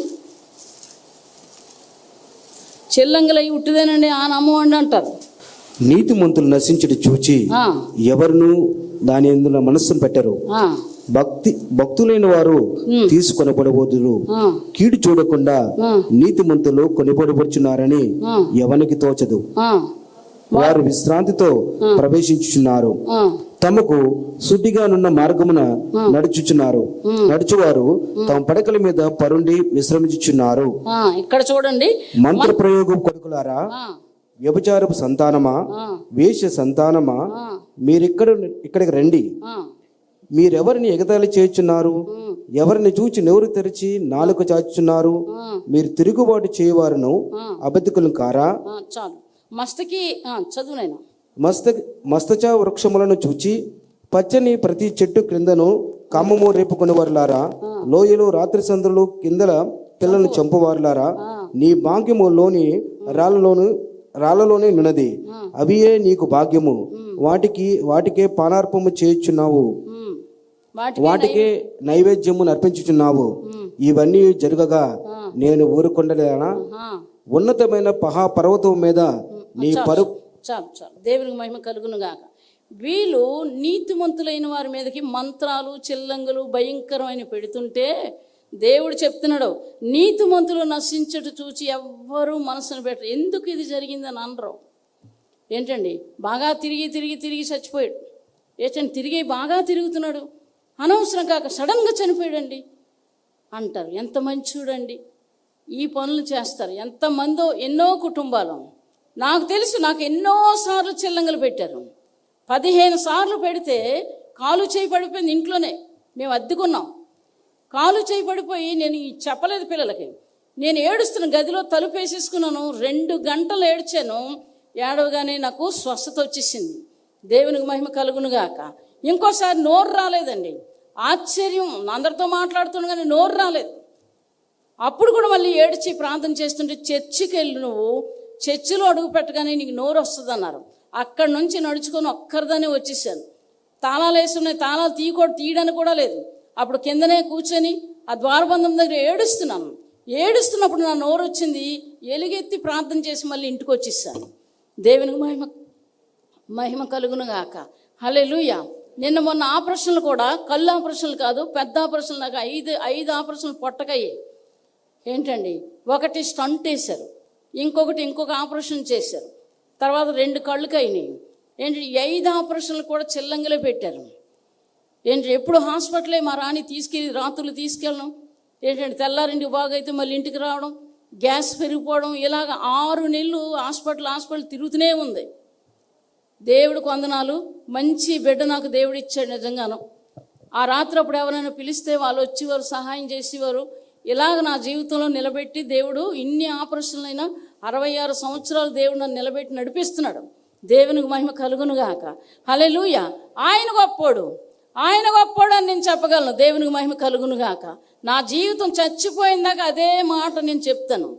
చిల్లంగులై ఉట్టిదేనండి ఆ నమ్మవండి అంటారు. నీతిమంతులు నశించుట చూచి ఎవరును దాని ఎందులో మనస్సును పెట్టరు. భక్తులైన వారు తీసుకొనబడబోదురు. కీడు చూడకుండా నీతిమంతులు కొనిపడబడుచున్నారని ఎవనికి తోచదు. వారు విశ్రాంతితో ప్రవేశించుచున్నారు, తమకు సుడ్డిగానున్న మార్గమున నడుచువారు తమ పడకల మీద పరుండి విశ్రమించుచున్నారు. ఇక్కడ చూడండి, మంత్ర ప్రయోగం కొడుకులారా, వ్యభిచారపు సంతానమా, వేశ్య సంతానమా, ఇక్కడికి రండి. మీరెవరిని ఎగతాళి చేయుచున్నారు? ఎవరిని చూచి నోరు తెరిచి నాలుక చాచుచున్నారు? మీరు తిరుగుబాటు చేయవారును అబద్ధికులు కారా? చాలు. చదువునైనా మస్తచ వృక్షములను చూచి పచ్చని ప్రతి చెట్టు క్రిందను కమ్మము రేపుకుని వారులారా, లోయలు రాత్రి సందులు కిందల పిల్లలను చంపువారులారా, నీ భాగ్యములోని రాళ్లలోనే నున్నది, అవియే నీకు భాగ్యము. వాటికే పానార్పము చేయుచున్నావు, వాటికే నైవేద్యము నర్పించుచున్నావు. ఇవన్నీ జరగగా నేను ఊరుకొండలేనా? ఉన్నతమైన పర్వతం మీద నీ చాలు. దేవునికి మహిమ కలుగును గాక. వీళ్ళు నీతిమంతులైన వారి మీదకి మంత్రాలు, చిల్లంగులు భయంకరమైన పెడుతుంటే దేవుడు చెప్తున్నాడు, నీతిమంతులు నశించట చూచి ఎవ్వరూ మనసును పెట్టరు. ఎందుకు ఇది జరిగిందని అనరు. ఏంటండి? బాగా తిరిగి చచ్చిపోయాడు. ఏంటండి? బాగా తిరుగుతున్నాడు, అనవసరం కాక సడన్గా చనిపోయాడండి అంటారు. ఎంత మంచోడండి, ఈ పనులు చేస్తారు. ఎంతమందో, ఎన్నో కుటుంబాలు నాకు తెలుసు. నాకు ఎన్నోసార్లు చిల్లంగలు పెట్టారు. 15 సార్లు పెడితే కాలు చేయి పడిపోయింది. ఇంట్లోనే మేము అద్దెకున్నాం. కాలు చేయి పడిపోయి నేను చెప్పలేదు పిల్లలకి. నేను ఏడుస్తున్న గదిలో తలుపు వేసేసుకున్నాను. 2 గంటలు ఏడ్చాను. ఏడవగానే నాకు స్వస్థత వచ్చేసింది. దేవునికి మహిమ కలుగునుగాక. ఇంకోసారి నోరు రాలేదండి. ఆశ్చర్యం, అందరితో మాట్లాడుతుండగానే నోరు రాలేదు. అప్పుడు కూడా మళ్ళీ ఏడ్చి ప్రార్థన చేస్తుంటే, చర్చికి వెళ్ళి నువ్వు చర్చిలో అడుగు పెట్టగానే నీకు నోరు వస్తుంది అన్నారు. అక్కడి నుంచి నడుచుకొని ఒక్కరిదానే వచ్చేసాను. తాళాలు వేస్తున్నాయి, తాళాలు తీయడానికి కూడా లేదు. అప్పుడు కిందనే కూర్చొని ఆ ద్వారబంధం దగ్గర ఏడుస్తున్నప్పుడు నా నోరు వచ్చింది. ఎలుగెత్తి ప్రార్థన చేసి మళ్ళీ ఇంటికి వచ్చేసాను. దేవునికి మహిమ కలుగును గాక. హల్లెలూయా. మొన్న ఆపరేషన్లు కూడా కళ్ళు ఆపరేషన్లు కాదు, పెద్ద ఆపరేషన్లు. నాకు 5 ఆపరేషన్లు పొట్టకయ్యాయి. ఏంటండి? ఒకటి స్టంట్ వేశారు, ఇంకొక ఆపరేషన్ చేశారు, తర్వాత 2 కళ్ళుకి అయినాయి. ఏంటి? 5 ఆపరేషన్లు కూడా చిల్లంగిలో పెట్టారు. ఏంటి? ఎప్పుడు హాస్పిటలే. మా రాణి రాత్రులు తీసుకెళ్ళడం, ఏంటంటే తెల్లారింటికి బాగైతే మళ్ళీ ఇంటికి రావడం, గ్యాస్ పెరిగిపోవడం, ఇలాగ 6 నెలలు హాస్పిటల్ తిరుగుతూనే ఉంది. దేవుడికి వందనాలు. మంచి బిడ్డ నాకు దేవుడు ఇచ్చాడు నిజంగాను. ఆ రాత్రి అప్పుడు ఎవరైనా పిలిస్తే వాళ్ళు వచ్చేవారు, సహాయం చేసేవారు. ఇలాగ నా జీవితంలో నిలబెట్టి దేవుడు ఇన్ని ఆపరేషన్లైనా 66 సంవత్సరాలు దేవుడు నన్ను నిలబెట్టి నడిపిస్తున్నాడు. దేవునికి మహిమ కలుగునుగాక. హల్లెలూయా. ఆయన గొప్పోడు అని నేను చెప్పగలను. దేవునికి మహిమ కలుగునుగాక. నా జీవితం చచ్చిపోయిందాక అదే మాట నేను చెప్తాను.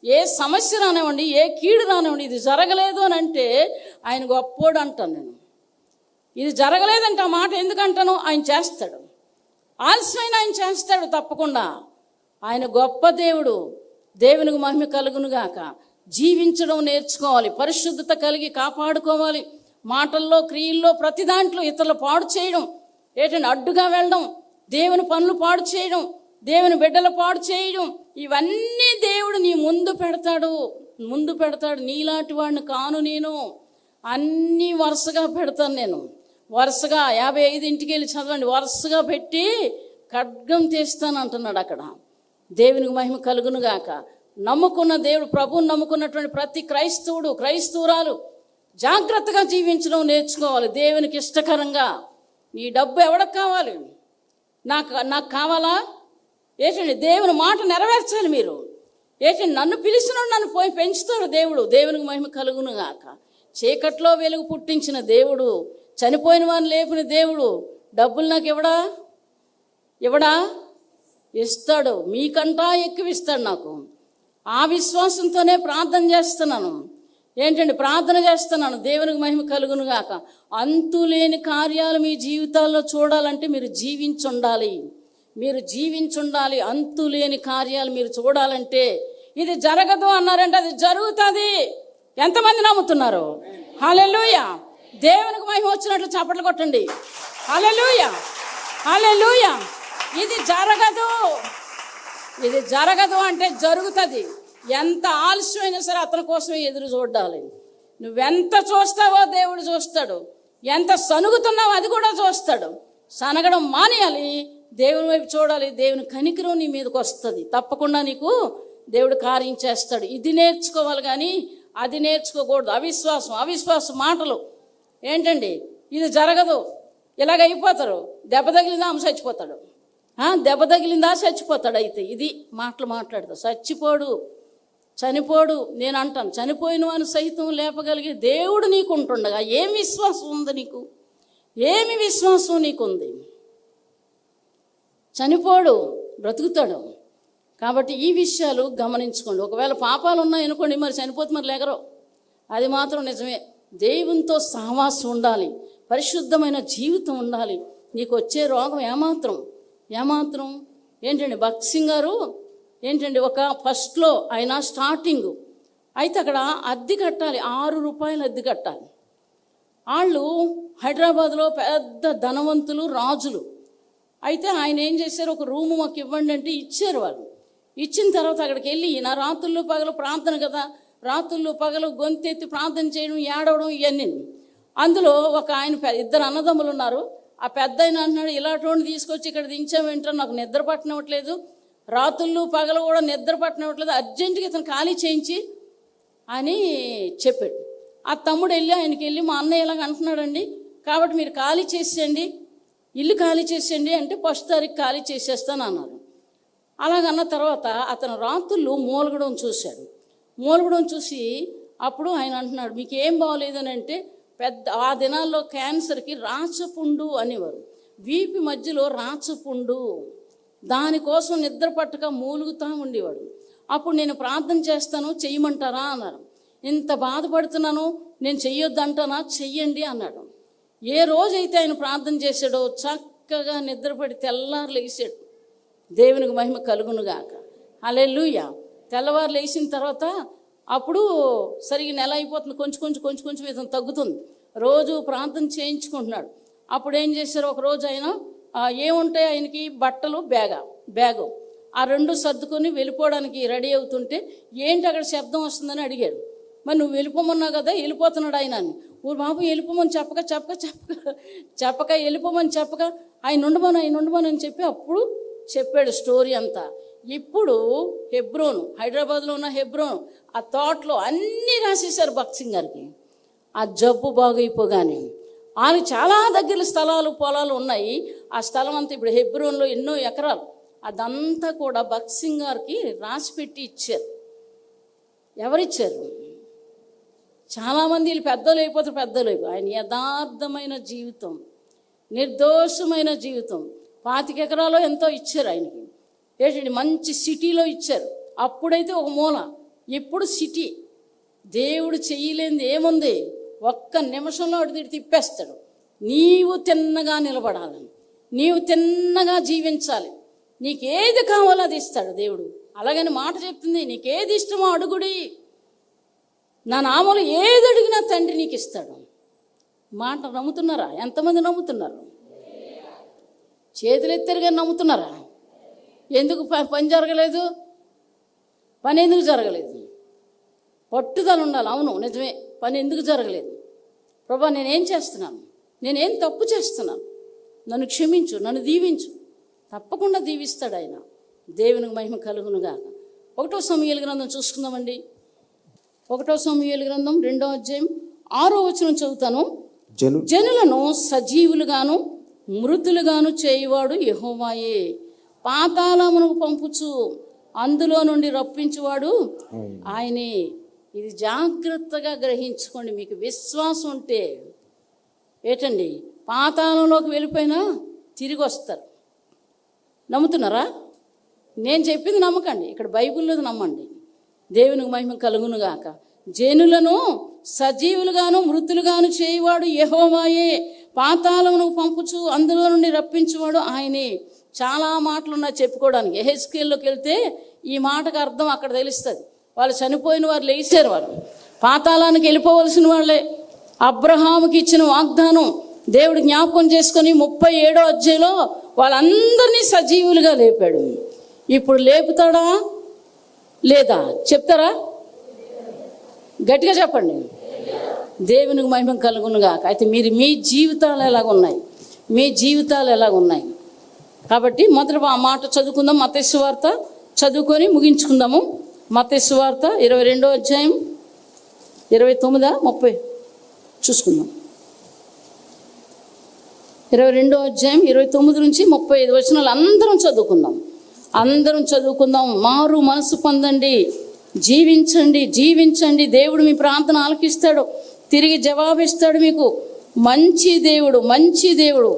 ఏ సమస్య రానివ్వండి, ఏ కీడు రానివ్వండి, ఇది జరగలేదు అని అంటే ఆయన గొప్పోడు అంటాను నేను. ఇది జరగలేదంటే ఆ మాట ఎందుకంటాను? ఆయన చేస్తాడు. ఆలస్యమైన ఆయన చేస్తాడు తప్పకుండా. ఆయన గొప్ప దేవుడు. దేవునికి మహిమ కలుగునుగాక. జీవించడం నేర్చుకోవాలి, పరిశుద్ధత కలిగి కాపాడుకోవాలి. మాటల్లో, క్రియల్లో, ప్రతి దాంట్లో ఇతరులు పాడు చేయడం, ఏంటంటే అడ్డుగా వెళ్ళడం, దేవుని పనులు పాడు చేయడం, దేవుని బిడ్డలు పాడు చేయడం, ఇవన్నీ దేవుడు నీ ముందు పెడతాడు. నీలాంటి వాడిని కాను నేను. అన్నీ వరుసగా పెడతాను నేను. వరుసగా 55 ఇంటికి వెళ్ళి చదవండి. వరుసగా పెట్టి ఖడ్గం తీస్తాను అంటున్నాడు అక్కడ. దేవునికి మహిమ కలుగునుగాక. నమ్ముకున్న దేవుడు, ప్రభువుని నమ్ముకున్నటువంటి ప్రతి క్రైస్తవుడు, క్రైస్తవురాలు జాగ్రత్తగా జీవించడం నేర్చుకోవాలి. దేవునికి ఇష్టకరంగా. నీ డబ్బు ఎవరికి కావాలి? నాకు కావాలా? ఏంటండి, దేవుని మాట నెరవేర్చాలి మీరు. ఏంటండి, నన్ను పిలిచినాడు, నన్ను పోయి పెంచుతాడు దేవుడు. దేవునికి మహిమ కలుగునుగాక. చీకట్లో వెలుగు పుట్టించిన దేవుడు, చనిపోయిన వారిని లేపిన దేవుడు డబ్బులు నాకు ఇవ్వడా? ఇస్తాడు. మీకంటా ఎక్కువ ఇస్తాడు నాకు. ఆ విశ్వాసంతోనే ప్రార్థన చేస్తున్నాను. ఏంటండి, ప్రార్థన చేస్తున్నాను. దేవునికి మహిమ కలుగునుగాక. అంతులేని కార్యాలు మీ జీవితాల్లో చూడాలంటే మీరు జీవించుండాలి. అంతులేని కార్యాలు మీరు చూడాలంటే ఇది జరగదు అన్నారంటే అది జరుగుతుంది. ఎంతమంది నమ్ముతున్నారు? హల్లెలూయా. దేవునికి మహిమ వచ్చినట్లు చప్పట్లు కొట్టండి. హల్లెలూయా, హల్లెలూయా. ఇది జరగదు అంటే జరుగుతుంది. ఎంత ఆలస్యమైనా సరే అతని కోసమే ఎదురు చూడాలి. నువ్వెంత చూస్తావో దేవుడు చూస్తాడు. ఎంత సనుగుతున్నావో అది కూడా చూస్తాడు. సనగడం మానేయాలి, దేవుని వైపు చూడాలి. దేవుని కనికరం నీ మీదకి వస్తుంది. తప్పకుండా నీకు దేవుడు కార్యం చేస్తాడు. ఇది నేర్చుకోవాలి కానీ అది నేర్చుకోకూడదు. అవిశ్వాస మాటలు ఏంటండి, ఇది జరగదు, ఇలాగ అయిపోతారు. దెబ్బ తగిలిందా చచ్చిపోతాడు. దెబ్బ తగిలిందా చచ్చిపోతాడు. అయితే ఇది మాటలు మాట్లాడతాడు. చనిపోడు. నేను అంటాను, చనిపోయిన వాని సైతం లేపగలిగే దేవుడు నీకు ఉంటుండగా ఏం విశ్వాసం ఉంది నీకు? ఏమి విశ్వాసం నీకుంది? చనిపోడు, బ్రతుకుతాడు. కాబట్టి ఈ విషయాలు గమనించుకోండి. ఒకవేళ పాపాలు ఉన్నాయనుకోండి, మరి చనిపోతే మరి లేగరు. అది మాత్రం నిజమే. దేవునితో సహవాసం ఉండాలి, పరిశుద్ధమైన జీవితం ఉండాలి. నీకు వచ్చే రోగం ఏమాత్రం ఏంటండి, భక్త్ సింగ్ గారు ఏంటండి, ఒక ఫస్ట్లో ఆయన స్టార్టింగ్ అయితే అక్కడ అద్దె కట్టాలి, 6 రూపాయలు అద్దె కట్టాలి. వాళ్ళు హైదరాబాద్లో పెద్ద ధనవంతులు, రాజులు. అయితే ఆయన ఏం చేశారు, ఒక రూము మాకు ఇవ్వండి అంటే ఇచ్చారు. వాళ్ళు ఇచ్చిన తర్వాత అక్కడికి వెళ్ళి నా రాత్రులు పగలు ప్రార్థన కదా, రాత్రులు పగలు గొంతెత్తి ప్రార్థన చేయడం, ఏడవడం, ఇవన్నీ. అందులో ఒక ఆయన 2 అన్నదమ్ములు ఉన్నారు. ఆ పెద్ద ఆయన అన్నాడు, ఇలాంటి తీసుకొచ్చి ఇక్కడ దించామేంటారు, నాకు నిద్ర పట్టనివ్వట్లేదు, రాత్రులు పగలు కూడా నిద్ర పట్టనివ్వట్లేదు, అర్జెంటుగా ఇతను ఖాళీ చేయించి అని చెప్పాడు. ఆ తమ్ముడు ఆయనకి వెళ్ళి మా అన్నయ్య ఇలాగ అంటున్నాడండి, కాబట్టి మీరు ఖాళీ చేసేయండి, ఇల్లు ఖాళీ చేసేయండి అంటే 1 తారీఖు ఖాళీ చేసేస్తాను అన్నారు. అలాగన్న తర్వాత అతను రాత్రులు మూలగడం చూసి అప్పుడు ఆయన అంటున్నాడు, మీకు ఏం బాగోలేదని అంటే, ఆ దినాల్లో క్యాన్సర్కి రాచపుండు అనేవారు, వీపి మధ్యలో రాచపుండు, దానికోసం నిద్ర పట్టక మూలుగుతూ ఉండేవాడు. అప్పుడు నేను ప్రార్థన చేస్తాను, చెయ్యమంటారా అన్నారు. ఇంత బాధపడుతున్నాను, నేను చెయ్యొద్దంటానా, చెయ్యండి అన్నాడు. ఏ రోజైతే ఆయన ప్రార్థన చేశాడో చక్కగా నిద్రపడి తెల్లారు లేచాడు. దేవునికి మహిమ కలుగునుగాక. హల్లెలూయా. తెల్లవారు లేచిన తర్వాత అప్పుడు సరిగ్గా నెల అయిపోతుంది, కొంచెం ఇతను తగ్గుతుంది. రోజు ప్రార్థన చేయించుకుంటున్నాడు. అప్పుడు ఏం చేశారు, ఒకరోజు ఆయన ఏముంటాయి ఆయనకి, బట్టలు, బ్యాగు ఆ 2 సర్దుకొని వెళ్ళిపోవడానికి రెడీ అవుతుంటే ఏంటి అక్కడ శబ్దం వస్తుందని అడిగాడు. మరి నువ్వు వెళ్ళిపోమన్నావు కదా, వెళ్ళిపోతున్నాడు ఆయన అని. ఊరు బాబు వెళ్ళిపోమని చెప్పక వెళ్ళిపోమని చెప్పక ఆయన ఉండమని అని చెప్పి అప్పుడు చెప్పాడు స్టోరీ అంతా. ఇప్పుడు హెబ్రోను, హైదరాబాద్లో ఉన్న హెబ్రోను, ఆ తోటలో అన్నీ రాసేశారు భక్త్ సింగ్ గారికి. ఆ జబ్బు బాగైపోగానే ఆయన చాలా దగ్గర స్థలాలు, పొలాలు ఉన్నాయి. ఆ స్థలం అంతా ఇప్పుడు హెబ్రోన్లో ఎన్నో ఎకరాలు, అదంతా కూడా భక్త్ సింగ్ గారికి రాసిపెట్టి ఇచ్చారు. ఎవరిచ్చారు? చాలామంది వీళ్ళు పెద్దలు అయిపోతారు. ఆయన యథార్థమైన జీవితం, నిర్దోషమైన జీవితం, 25 ఎకరాలు ఎంతో ఇచ్చారు ఆయనకి. ఏంటండి, మంచి సిటీలో ఇచ్చారు. అప్పుడైతే ఒక మూల, ఇప్పుడు సిటీ. దేవుడు చెయ్యలేనిది ఏముంది, 1 నిమిషంలో అటు తిప్పేస్తాడు. నీవు తిన్నగా నిలబడాలని, నీవు తిన్నగా జీవించాలి. నీకేది కావాలో అది ఇస్తాడు దేవుడు. అలాగని మాట చెప్తుంది, నీకేది ఇష్టమో అడుగుడి, నా నామములో ఏది అడిగినా తండ్రి నీకు ఇస్తాడు. మాట నమ్ముతున్నారా? ఎంతమంది నమ్ముతున్నారు? చేతులు ఎత్తారు కానీ నమ్ముతున్నారా? ఎందుకు పని జరగలేదు? పని ఎందుకు జరగలేదు? పట్టుదల ఉండాలి. అవును, నిజమే, పని ఎందుకు జరగలేదు? ప్రభా, నేనేం చేస్తున్నాను? నేనేం తప్పు చేస్తున్నాను? నన్ను క్షమించు, నన్ను దీవించు. తప్పకుండా దీవిస్తాడు ఆయన. దేవునికి మహిమ కలుగునుగాక. 1 సమూయేలు గ్రంథం చూసుకుందామండి. 1 సమూయేలు గ్రంథం 2వ అధ్యాయం 6వ వచనం చదువుతాను. జనులను సజీవులుగాను మృతులుగాను చేయువాడు యెహోవాయే, పాతాళమునకు పంపుచు అందులో నుండి రప్పించువాడు ఆయనే. ఇది జాగ్రత్తగా గ్రహించుకోండి. మీకు విశ్వాసం ఉంటే ఏంటండి, పాతాళంలోకి వెళ్ళిపోయినా తిరిగి వస్తారు. నమ్ముతున్నారా? నేను చెప్పింది నమ్మకండి, ఇక్కడ బైబిల్లో నమ్మండి. దేవునికి మహిమ కలుగునుగాక. జనులను సజీవులుగాను మృతులుగాను చేయువాడు యెహోవాయే, పాతాళమునకు పంపుచు అందులో నుండి రప్పించువాడు ఆయనే. చాలా మాటలు ఉన్నాయి చెప్పుకోవడానికి. యెహెజ్కేలులోకి వెళ్తే ఈ మాటకు అర్థం అక్కడ తెలుస్తుంది. వాళ్ళు చనిపోయిన వారు లేచారు, వాళ్ళు పాతాళానికి వెళ్ళిపోవలసిన వాళ్ళే. అబ్రహాముకి ఇచ్చిన వాగ్దానం దేవుడు జ్ఞాపకం చేసుకొని 37వ అధ్యాయంలో వాళ్ళందరినీ సజీవులుగా లేపాడు. ఇప్పుడు లేపుతాడా లేదా చెప్తారా? గట్టిగా చెప్పండి. దేవునికి మహిమ కలుగునుగాక. అయితే మీరు మీ జీవితాలు ఎలాగున్నాయి? మీ జీవితాలు ఎలాగున్నాయి? కాబట్టి మొదట ఆ మాట చదువుకుందాం. మత్తయి సువార్త చదువుకొని ముగించుకుందాము. మత్తయి సువార్త 22వ అధ్యాయం 29, 30 చూసుకుందాం. 22వ అధ్యాయం 29 నుంచి 35 వచనాలు అందరం చదువుకుందాం. మారు మనసు పొందండి, జీవించండి, జీవించండి. దేవుడు మీ ప్రార్థన ఆలకిస్తాడు, తిరిగి జవాబిస్తాడు మీకు. మంచి దేవుడు, మంచి దేవుడు.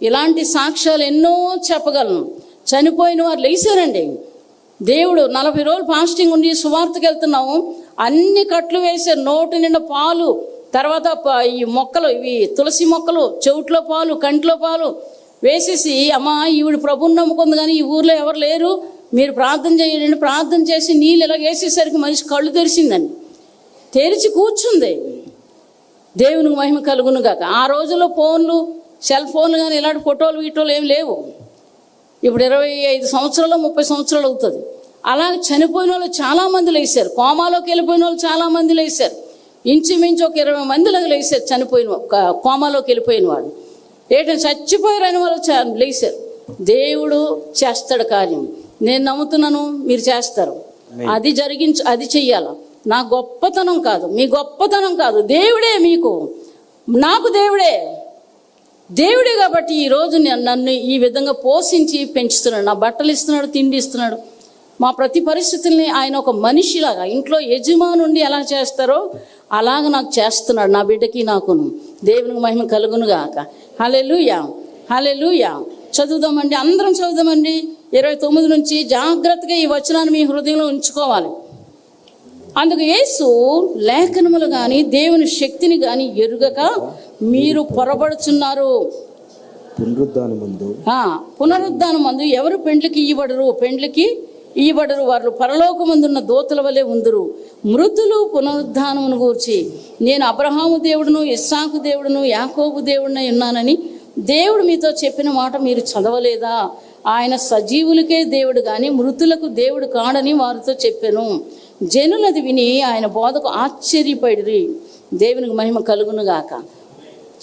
ఇలాంటి సాక్ష్యాలు ఎన్నో చెప్పగలను. చనిపోయిన వారు లేచారండి. దేవుడు 40 రోజులు ఫాస్టింగ్ ఉండి సువార్తకి వెళ్తున్నాము, అన్ని కట్లు వేశారు. నోటి నిండా పాలు, తర్వాత ఈ మొక్కలు, ఇవి తులసి మొక్కలు, చెవుట్లో పాలు, కంట్లో పాలు వేసేసి, అమ్మా ఈవిడ ప్రభుని నమ్ముకుంది కానీ ఈ ఊర్లో ఎవరు లేరు, మీరు ప్రార్థన చేయండి. ప్రార్థన చేసి నీళ్ళు ఇలా వేసేసరికి మనిషి కళ్ళు తెరిచిందండి. తెరిచి కూర్చుంది. దేవునికి మహిమ కలుగునుగాక. ఆ రోజుల్లో ఫోన్లు, సెల్ ఫోన్లు కానీ ఇలాంటి ఫోటోలు వీటోలు ఏమి లేవు. ఇప్పుడు 25 సంవత్సరాలు 30 సంవత్సరాలు అవుతుంది. అలాగే చనిపోయిన వాళ్ళు చాలామంది లేచారు. కోమాలోకి వెళ్ళిపోయిన వాళ్ళు చాలామంది లేచారు. ఇంచుమించు ఒక 20 మందిలాగా లేచారు. చనిపోయిన కోమాలోకి వెళ్ళిపోయిన వాడు ఏంటంటే చచ్చిపోయారని వాళ్ళు లేచారు. దేవుడు చేస్తాడు కార్యం. నేను నమ్ముతున్నాను, మీరు చేస్తారు. అది అది చెయ్యాల. నా గొప్పతనం కాదు, మీ గొప్పతనం కాదు, దేవుడే మీకు, నాకు దేవుడే కాబట్టి ఈరోజు నన్ను ఈ విధంగా పోషించి పెంచుతున్నాడు. నా బట్టలు ఇస్తున్నాడు, తిండి ఇస్తున్నాడు. మా ప్రతి పరిస్థితుల్ని ఆయన ఒక మనిషిలాగా, ఇంట్లో యజమానుండి ఎలా చేస్తారో అలాగ నాకు చేస్తున్నాడు, నా బిడ్డకి నాకును. దేవునికి మహిమ కలుగునుగాక. హల్లెలూయా, హల్లెలూయా. చదువుదామండి, అందరం చదువుదామండి. 29 నుంచి జాగ్రత్తగా ఈ వచనాన్ని మీ హృదయంలో ఉంచుకోవాలి. అందుకు యేసు, లేఖనములు కానీ దేవుని శక్తిని కానీ ఎరుగక మీరు పొరబడుచున్నారు. పునరుద్ధానమందు ఎవరు పెండ్లికి ఇయ్యబడరు, వారు పరలోకమందున్న దూతల వలె ఉందురు. మృతులు పునరుద్ధానమును గూర్చి, నేను అబ్రహాము దేవుడును, ఇస్సాకు దేవుడును, యాకోబు దేవుడినై ఉన్నానని దేవుడు మీతో చెప్పిన మాట మీరు చదవలేదా? ఆయన సజీవులకే దేవుడు కానీ మృతులకు దేవుడు కాడని వారితో చెప్పాను. జనులది విని ఆయన బోధకు ఆశ్చర్యపడిరి. దేవునికి మహిమ కలుగునుగాక.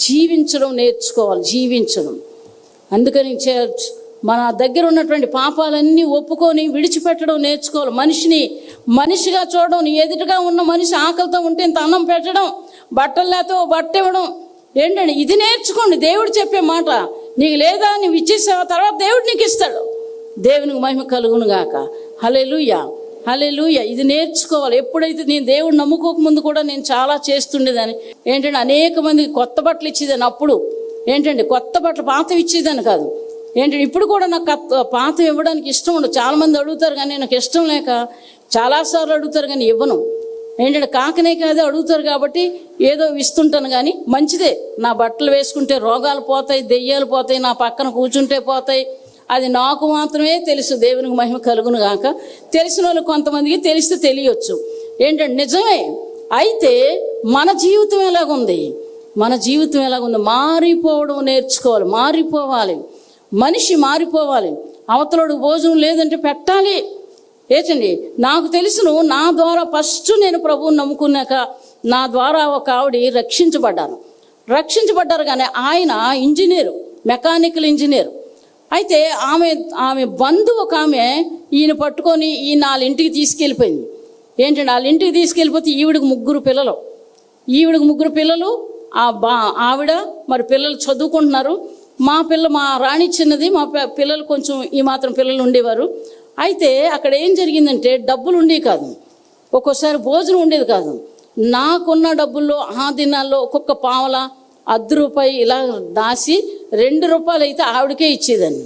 జీవించడం నేర్చుకోవాలి, జీవించడం. అందుకని మన దగ్గర ఉన్నటువంటి పాపాలన్నీ ఒప్పుకొని విడిచిపెట్టడం నేర్చుకోవాలి. మనిషిగా చూడడం, నీ ఎదుటిగా ఉన్న మనిషి ఆకలితో ఉంటే ఇంత అన్నం పెట్టడం, బట్టలు లేతో బట్ట ఇవ్వడం ఏంటండి, ఇది నేర్చుకోండి. దేవుడు చెప్పే మాట నీకు లేదా, నువ్వు ఇచ్చేసావా, తర్వాత దేవుడు నీకు ఇస్తాడు. దేవునికి మహిమ కలుగునుగాక. హల్లెలూయా, హల్లెలూయా. ఇది నేర్చుకోవాలి. ఎప్పుడైతే నేను దేవుడు నమ్ముకోకముందు కూడా నేను చాలా చేస్తుండేదాన్ని. ఏంటంటే అనేక మందికి కొత్త బట్టలు ఇచ్చేదాన్ని. అప్పుడు ఏంటంటే కొత్త బట్టలు పాతవి ఇచ్చేదాన్ని కాదు. ఏంటంటే ఇప్పుడు కూడా నాకు పాత ఇవ్వడానికి ఇష్టం ఉండదు. చాలామంది అడుగుతారు కానీ నాకు ఇష్టం లేక చాలాసార్లు అడుగుతారు కానీ ఇవ్వను. ఏంటంటే కాకనే కాదే అడుగుతారు కాబట్టి ఏదో ఇస్తుంటాను, కానీ మంచిదే. నా బట్టలు వేసుకుంటే రోగాలు పోతాయి, దెయ్యాలు పోతాయి, నా పక్కన కూర్చుంటే పోతాయి, అది నాకు మాత్రమే తెలుసు. దేవునికి మహిమ కలుగును గాక. తెలిసిన వాళ్ళు కొంతమందికి తెలిస్తే తెలియచ్చు. ఏంటంటే నిజమే. అయితే మన జీవితం ఎలాగుంది? మన జీవితం ఎలాగుంది? మారిపోవడం నేర్చుకోవాలి, మారిపోవాలి. మనిషి మారిపోవాలి. అవతలడు భోజనం లేదంటే పెట్టాలి. ఏంటండి, నాకు తెలుసును, నా ద్వారా ఫస్ట్ నేను ప్రభువుని నమ్ముకున్నాక నా ద్వారా ఒక ఆవిడ రక్షించబడ్డారు. కానీ ఆయన ఇంజనీరు, మెకానికల్ ఇంజనీర్. అయితే ఆమె బంధువు ఒక ఆమె ఈయన పట్టుకొని ఈయన వాళ్ళ ఇంటికి తీసుకెళ్ళిపోయింది. ఏంటంటే వాళ్ళ ఇంటికి తీసుకెళ్ళిపోతే ఈవిడికి ముగ్గురు పిల్లలు. ఆవిడ మరి పిల్లలు చదువుకుంటున్నారు. మా రాణి చిన్నది, మా పిల్లలు కొంచెం ఈ మాత్రం పిల్లలు ఉండేవారు. అయితే అక్కడ ఏం జరిగిందంటే డబ్బులు ఉండేవి కాదు, ఒక్కోసారి భోజనం ఉండేది కాదు. నాకున్న డబ్బుల్లో ఆ దినాల్లో ఒక్కొక్క పావల ₹10 ఇలా దాసి ₹2 అయితే ఆవిడకే ఇచ్చేదాన్ని.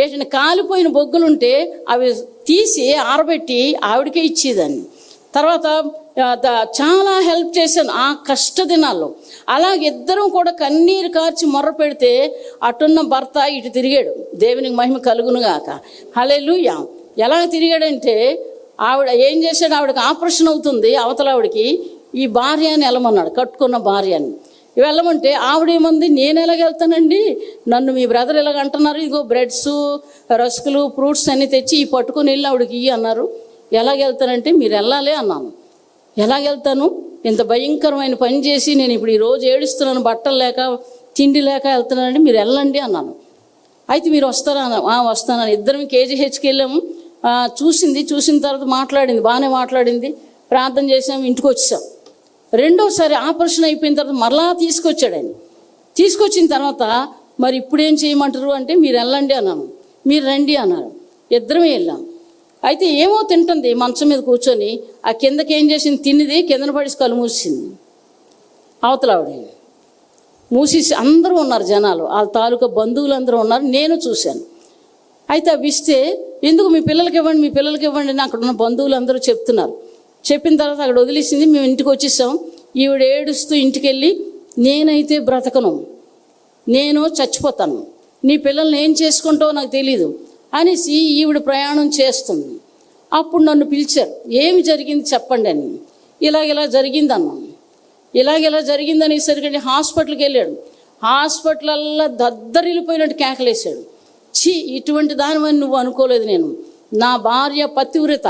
ఏంటంటే కాలిపోయిన బొగ్గులుంటే అవి తీసి ఆరబెట్టి ఆవిడకే ఇచ్చేదాన్ని. తర్వాత చాలా హెల్ప్ చేశాను ఆ కష్ట దినాల్లో. అలాగే ఇద్దరం కూడా కన్నీరు కార్చి మొర్ర పెడితే అటున్న భర్త ఇటు తిరిగాడు. దేవునికి మహిమ కలుగునుగాక. హల్లెలూయా. ఎలా తిరిగాడంటే ఆవిడ ఏం చేశాడు, ఆవిడకి ఆపరేషన్ అవుతుంది, అవతల ఆవిడకి ఈ భార్యని వెళ్ళమన్నాడు, కట్టుకున్న భార్యని వెళ్ళమంటే ఆవిడేమంది, నేను ఎలాగెళ్తానండి, నన్ను మీ బ్రదర్ ఎలాగ అంటున్నారు, ఇదిగో బ్రెడ్స్, రస్కులు, ఫ్రూట్స్ అన్నీ తెచ్చి ఈ పట్టుకొని వెళ్ళి ఆవిడకి ఇయ్యి అన్నారు. ఎలాగెళ్తానంటే మీరు వెళ్ళాలి అన్నాను. ఎలాగెళ్తాను, ఇంత భయంకరమైన పని చేసి నేను ఇప్పుడు ఈరోజు ఏడుస్తున్నాను, బట్టలు లేక తిండి లేక వెళ్తున్నానంటే మీరు వెళ్ళండి అన్నాను. అయితే మీరు వస్తారా? వస్తానని. ఇద్దరం KGHకి వెళ్ళాము. చూసిన తర్వాత మాట్లాడింది, బాగానే మాట్లాడింది, ప్రార్థన చేసాము, ఇంటికి వచ్చాం. రెండోసారి ఆపరేషన్ అయిపోయిన తర్వాత మరలా తీసుకొచ్చాడు ఆయన. తీసుకొచ్చిన తర్వాత మరి ఇప్పుడు ఏం చేయమంటారు అంటే మీరు వెళ్ళండి అన్నాను. మీరు రండి అన్నారు. ఇద్దరమే వెళ్ళాం. అయితే ఏమో తింటుంది మంచం మీద కూర్చొని, ఆ కిందకి ఏం చేసింది, తిన్నది కిందన పడి కళ్ళు మూసింది. అవతల ఆవిడ మూసేసి అందరూ ఉన్నారు, జనాలు, వాళ్ళ తాలూకా బంధువులు అందరూ ఉన్నారు, నేను చూశాను. అయితే అవి ఇస్తే ఎందుకు మీ పిల్లలకి ఇవ్వండి అని అక్కడ ఉన్న బంధువులు అందరూ చెప్తున్నారు. చెప్పిన తర్వాత అక్కడ వదిలేసింది. మేము ఇంటికి వచ్చేసాం. ఈవిడ ఏడుస్తూ ఇంటికి వెళ్ళి, నేనైతే బ్రతకను, నేను చచ్చిపోతాను, నీ పిల్లల్ని ఏం చేసుకుంటావో నాకు తెలీదు అనేసి ఈవిడ ప్రయాణం చేస్తుంది. అప్పుడు నన్ను పిలిచారు, ఏమి జరిగింది చెప్పండి అని. ఇలా జరిగింది అన్నాను. ఇలా జరిగింది అనేసరికి హాస్పిటల్కి వెళ్ళాడు. హాస్పిటల్లో దద్దరిల్లిపోయినట్టు కేకలేశాడు. ఇటువంటి దానివని నువ్వు అనుకోలేదు నేను, నా భార్య పతివ్రత.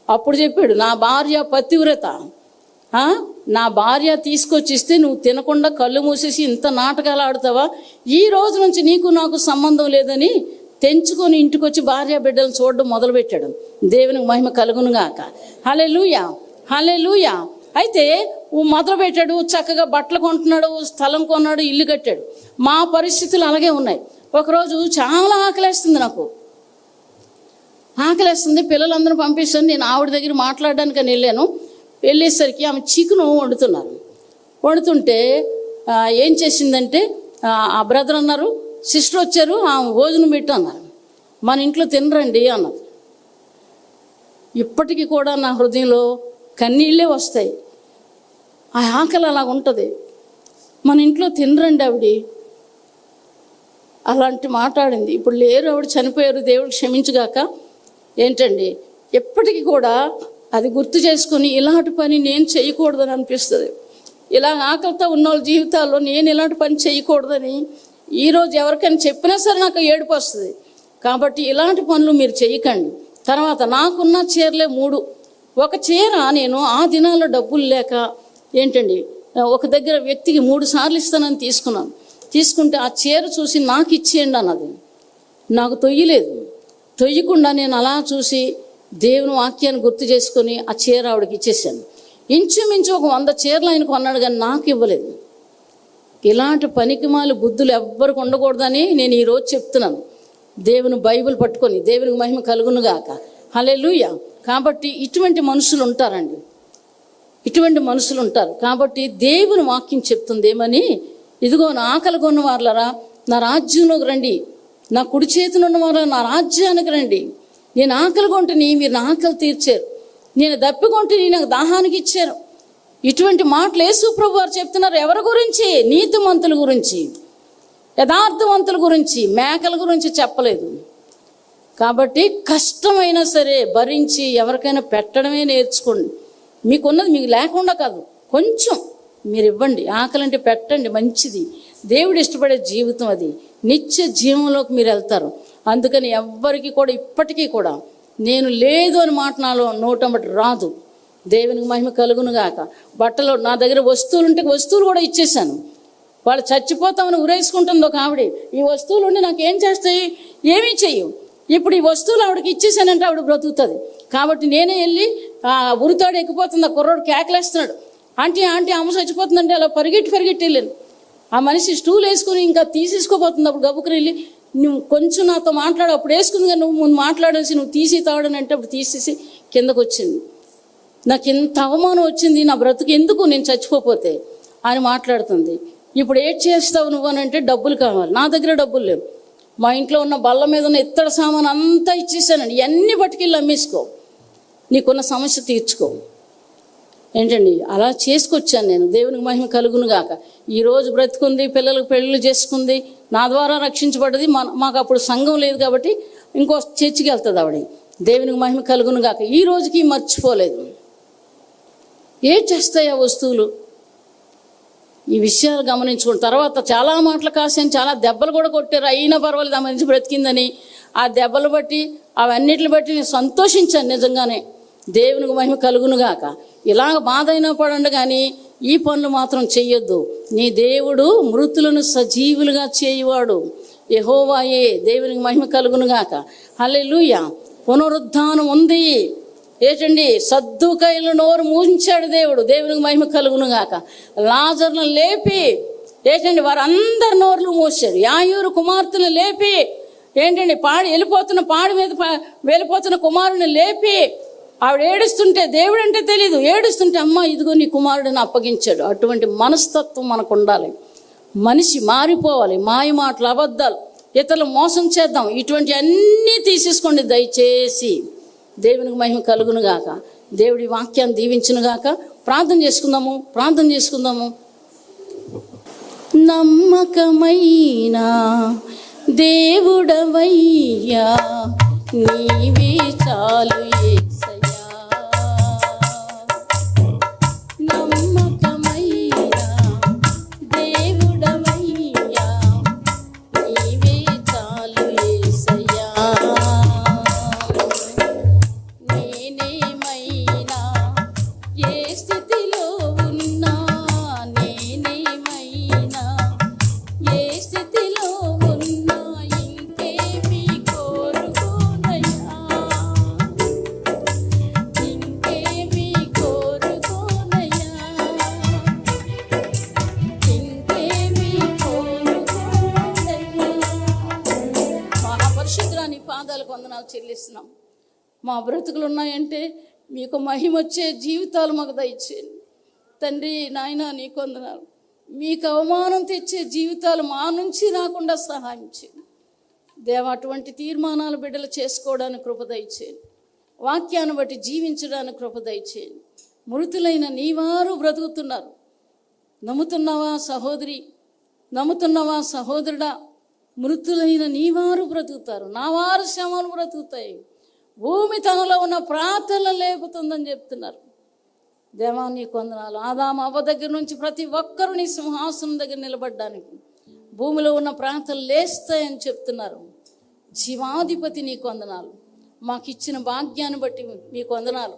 అప్పుడు చెప్పాడు, నా భార్య పతివ్రత, నా భార్య తీసుకొచ్చిస్తే నువ్వు తినకుండా కళ్ళు మూసేసి ఇంత నాటకాలు ఆడుతావా, ఈ రోజు నుంచి నీకు నాకు సంబంధం లేదని తెంచుకొని ఇంటికి వచ్చి భార్య బిడ్డలను చూడడం మొదలుపెట్టాడు. దేవునికి మహిమ కలుగునుగాక. హల్లెలూయా, హల్లెలూయా. అయితే మొదలుపెట్టాడు, చక్కగా బట్టలు కొంటున్నాడు, స్థలం కొన్నాడు, ఇల్లు కట్టాడు. మా పరిస్థితులు అలాగే ఉన్నాయి. ఒకరోజు చాలా ఆకలేస్తుంది, పిల్లలందరూ పంపిస్తాను, నేను ఆవిడ దగ్గర మాట్లాడడానికి అని వెళ్ళాను. వెళ్ళేసరికి ఆమె చికెను వండుతుంటే ఏం చేసిందంటే ఆ బ్రదర్ అన్నారు, సిస్టర్ వచ్చారు, ఆమె భోజనం పెట్టు అన్నారు. మన ఇంట్లో తినరండి అన్నది. ఇప్పటికీ కూడా నా హృదయంలో కన్నీళ్ళే వస్తాయి. ఆ ఆకలి అలాగ ఉంటుంది. మన ఇంట్లో తినరండి ఆవిడ, అలాంటి మాట్లాడింది. ఇప్పుడు లేరు, ఆవిడ చనిపోయారు, దేవుడు క్షమించుగాక. ఏంటండి, ఎప్పటికీ కూడా అది గుర్తు చేసుకొని ఇలాంటి పని నేను చేయకూడదని అనిపిస్తుంది. ఇలా ఆకలితో ఉన్న వాళ్ళ జీవితాల్లో నేను ఇలాంటి పని చేయకూడదని ఈరోజు ఎవరికైనా చెప్పినా సరే నాకు ఏడుపు వస్తుంది. కాబట్టి ఇలాంటి పనులు మీరు చేయకండి. తర్వాత నాకున్న చీరలే 3. ఒక చీర నేను ఆ దినాల్లో డబ్బులు లేక ఏంటండి ఒక దగ్గర వ్యక్తికి 3 సార్లు ఇస్తానని తీసుకుంటే ఆ చీర చూసి నాకు ఇచ్చేయండి అన్నది. నాకు తొయ్యకుండా నేను అలా చూసి దేవుని వాక్యాన్ని గుర్తు చేసుకొని ఆ చీర ఆవిడకి ఇచ్చేసాను. ఇంచుమించు ఒక 100 చీరలు ఆయన కొన్నాడు, కానీ నాకు ఇవ్వలేదు. ఇలాంటి పనికిమాలి బుద్ధులు ఎవ్వరికి ఉండకూడదని నేను ఈరోజు చెప్తున్నాను. దేవుని బైబిల్ పట్టుకొని దేవునికి మహిమ కలుగునుగాక. హల్లెలూయా. కాబట్టి ఇటువంటి మనుషులు ఉంటారండి, ఇటువంటి మనుషులు ఉంటారు. కాబట్టి దేవుని వాక్యం చెప్తుంది ఏమని, ఇదిగో నా ఆకలి కొన్న వాళ్ళరా నా రాజ్యంలోకి రండి, నా కుడి చేతిలో ఉన్న వాళ్ళ నా రాజ్యానికి రండి, నేను ఆకలి కొంటని మీరు నా ఆకలి తీర్చారు, నేను దప్పికొంటే నాకు దాహానికి ఇచ్చారు. ఇటువంటి మాటలు యేసు ప్రభు వారు చెప్తున్నారు. ఎవరి గురించి? నీతిమంతుల గురించి, యథార్థవంతుల గురించి, మేకల గురించి చెప్పలేదు. కాబట్టి కష్టమైనా సరే భరించి ఎవరికైనా పెట్టడమే నేర్చుకోండి. మీకున్నది మీకు లేకుండా కాదు, కొంచెం మీరు ఇవ్వండి. ఆకలి అంటే పెట్టండి, మంచిది. దేవుడు ఇష్టపడే జీవితం అది. నిత్య జీవంలోకి మీరు వెళ్తారు. అందుకని ఎవ్వరికి కూడా ఇప్పటికీ కూడా నేను లేదు అని మాట నాలో నోటంబటి రాదు. దేవునికి మహిమ కలుగును గాక. బట్టలు నా దగ్గర వస్తువులు ఉంటే వస్తువులు కూడా ఇచ్చేసాను. వాళ్ళు చచ్చిపోతామని ఉరేసుకుంటుంది ఒక ఆవిడ. ఈ వస్తువులు ఉండి నాకు ఏం చేస్తాయి? ఏమీ చెయ్యవు. ఇప్పుడు ఈ వస్తువులు ఆవిడకి ఇచ్చేసానంటే ఆవిడ బ్రతుకుతుంది. కాబట్టి నేనే వెళ్ళి ఉరితాడు ఎక్కిపోతుంది. ఆ కుర్రోడు కేకలేస్తున్నాడు, ఆంటీ ఆంటీ అమ్మ చచ్చిపోతుందంటే అలా పరిగెట్టి వెళ్ళాను. ఆ మనిషి స్టూల్ వేసుకుని ఇంకా తీసేసుకోపోతుంది. అప్పుడు గబుకుని వెళ్ళి, నువ్వు కొంచెం నాతో మాట్లాడు, అప్పుడు వేసుకుంది కానీ నువ్వు ముందు మాట్లాడేసి నువ్వు తీసి తాడని అంటే అప్పుడు తీసేసి కిందకు వచ్చింది. నాకు ఇంత అవమానం వచ్చింది, నా బ్రతుకు ఎందుకు నేను చచ్చిపోతే అని మాట్లాడుతుంది. ఇప్పుడు ఏడ్ చేస్తావు నువ్వు అని అంటే డబ్బులు కావాలి. నా దగ్గర డబ్బులు లేవు. మా ఇంట్లో ఉన్న బల్ల మీద ఉన్న ఇత్తడి సామాను అంతా ఇచ్చేసానండి. ఇవన్నీ పట్టుకెళ్ళి అమ్మేసుకో, నీకున్న సమస్య తీర్చుకో. ఏంటండి అలా చేసుకొచ్చాను నేను. దేవునికి మహిమ కలుగును గాక. ఈరోజు బ్రతుకుంది, పిల్లలకు పెళ్ళిళ్ళు చేసుకుంది, నా ద్వారా రక్షించబడ్డది. మాకు అప్పుడు సంఘం లేదు కాబట్టి ఇంకో చర్చికి వెళ్తుంది ఆవిడ. దేవునికి మహిమ కలుగును గాక. ఈ రోజుకి మర్చిపోలేదు. ఏం చేస్తాయి ఆ వస్తువులు? ఈ విషయాలు గమనించుకున్న తర్వాత చాలా మాటలు కాసాను, చాలా దెబ్బలు కూడా కొట్టారు. అయినా పర్వాలేదు, ఆ మనిషి బ్రతికిందని. ఆ దెబ్బలు బట్టి అవన్నిటిని బట్టి నేను సంతోషించాను నిజంగానే. దేవునికి మహిమ కలుగును గాక. ఇలాగ బాధ అయినా పడండి కానీ ఈ పనులు మాత్రం చెయ్యొద్దు. నీ దేవుడు మృతులను సజీవులుగా చేయువాడు యెహోవాయే. దేవునికి మహిమ కలుగును గాక. హల్లెలూయా. పునరుద్ధానం ఉంది. ఏంటండి, సద్దుకైలు నోరు మూయించాడు దేవుడు. దేవునికి మహిమ కలుగును గాక. లాజరును లేపి ఏంటండి వారందరి నోర్లు మూసాడు. యాయూరు కుమార్తెను లేపి ఏంటండి పాడి మీద వెళ్ళిపోతున్న కుమారుని లేపి ఆవిడ ఏడుస్తుంటే, దేవుడు అంటే తెలీదు, ఏడుస్తుంటే అమ్మ ఇదిగో నీ కుమారుడిని అప్పగించాడు. అటువంటి మనస్తత్వం మనకు ఉండాలి. మనిషి మారిపోవాలి. మాయ మాటలు, అబద్ధాలు, ఇతరులు మోసం చేద్దాం, ఇటువంటి అన్నీ తీసేసుకోండి దయచేసి. దేవునికి మహిమ కలుగును గాక. దేవుడి వాక్యాన్ని దీవించును గాక. ప్రార్థన చేసుకుందాము. నమ్మకమైన దేవుడవయ్యా, నీవే చాలు యేసయ్యా. నమ్మకమైన దేవుడవయ్యా, నీవే చాలు యేసయ్యా. నేనేమైనా ఏ స్థితిలో ఉన్నా, నేనేమైనా ఏ స్థితిలో ఉన్నా, ఇంకేమీ కోరుకోనయ్యా, ఇంకేమీ కోరుకోనయ్యా, ఇంకేమీ కోరుకోనయ్యా. మహాపరిశుద్ధుడా, నీ పాదాలకు వందనాలు చెల్లిస్తున్నాం. మా బ్రతుకులు ఉన్నాయంటే మీకు మహిమ వచ్చే జీవితాలు మాకు దయచేయండి తండ్రి. నాయన నీకు వందనాలు. మీకు అవమానం తెచ్చే జీవితాలు మా నుంచి రాకుండా సహాయం చేయండి దేవా. అటువంటి తీర్మానాలు బిడ్డలు చేసుకోవడానికి కృప దయచేయండి. వాక్యాన్ని బట్టి జీవించడానికి కృప దయచేయండి. మృతులైన నీవారు బ్రతుకుతున్నారు. నమ్ముతున్నావా సహోదరి? నమ్ముతున్నావా సహోదరుడా? మృతులైన నీవారు బ్రతుకుతారు, నా వారు శ్రమలు బ్రతుకుతాయి. భూమి తనలో ఉన్న ప్రార్థనలు లేపుతుందని చెప్తున్నారు. దేవా నీకు వందనాలు. ఆదాము అవ్వ దగ్గర నుంచి ప్రతి ఒక్కరూ నీ సింహాసనం దగ్గర నిలబడ్డానికి భూమిలో ఉన్న ప్రాంతాలు లేస్తాయని చెప్తున్నారు. జీవాధిపతి నీకు వందనాలు. మాకు ఇచ్చిన భాగ్యాన్ని బట్టి మీకు వందనాలు.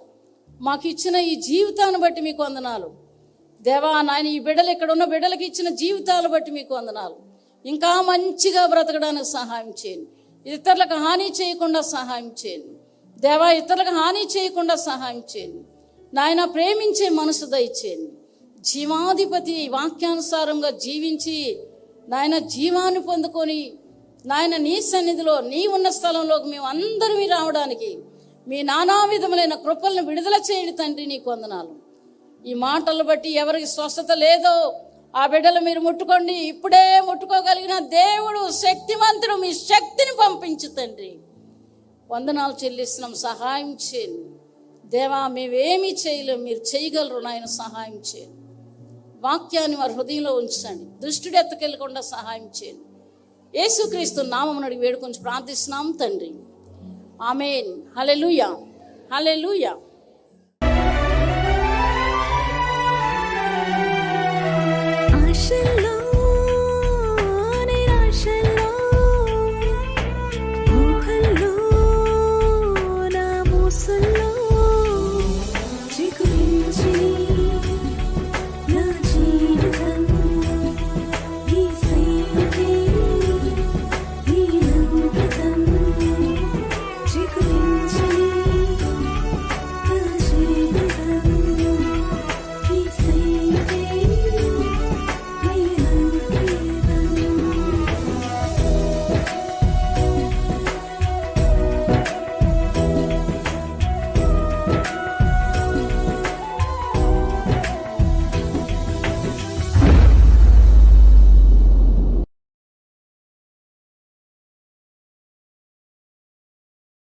మాకు ఇచ్చిన ఈ జీవితాన్ని బట్టి మీకు వందనాలు దేవా. నాయన ఈ బిడ్డలు ఇక్కడ ఉన్న బిడ్డలకి ఇచ్చిన జీవితాలు బట్టి మీకు వందనాలు. ఇంకా మంచిగా బ్రతకడానికి సహాయం చేయండి. ఇతరులకు హాని చేయకుండా సహాయం చేయండి దేవా. ఇతరులకు హాని చేయకుండా సహాయం చేయండి నాయన. ప్రేమించే మనసు దయచేయండి. జీవాధిపతి వాక్యానుసారంగా జీవించి నాయన జీవాన్ని పొందుకొని నాయన నీ సన్నిధిలో, నీ ఉన్న స్థలంలోకి మేము అందరం రావడానికి మీ నానా విధములైన కృపలను విడుదల చేయండి తండ్రి. నీకు వందనాలు. ఈ మాటలు బట్టి ఎవరికి స్వస్థత లేదో ఆ బిడ్డలు మీరు ముట్టుకోండి. ఇప్పుడే ముట్టుకోగలిగిన దేవుడు శక్తిమంతుడు. మీ శక్తిని పంపించు తండ్రి. వందనాలు చెల్లిస్తున్నాం. సహాయం చేయండి దేవా మేమేమీ చేయలేము, మీరు చేయగలరు నాయన, సహాయం చేయండి. వాక్యాన్ని వారి హృదయంలో ఉంచండి, దృష్టిని ఎత్తకెళ్ళకుండా సహాయం చేయండి. యేసుక్రీస్తు నామమున అడిగి వేడుకొని ప్రార్థిస్తున్నాం తండ్రి, ఆమేన్. హల్లెలూయా, హల్లెలూయా.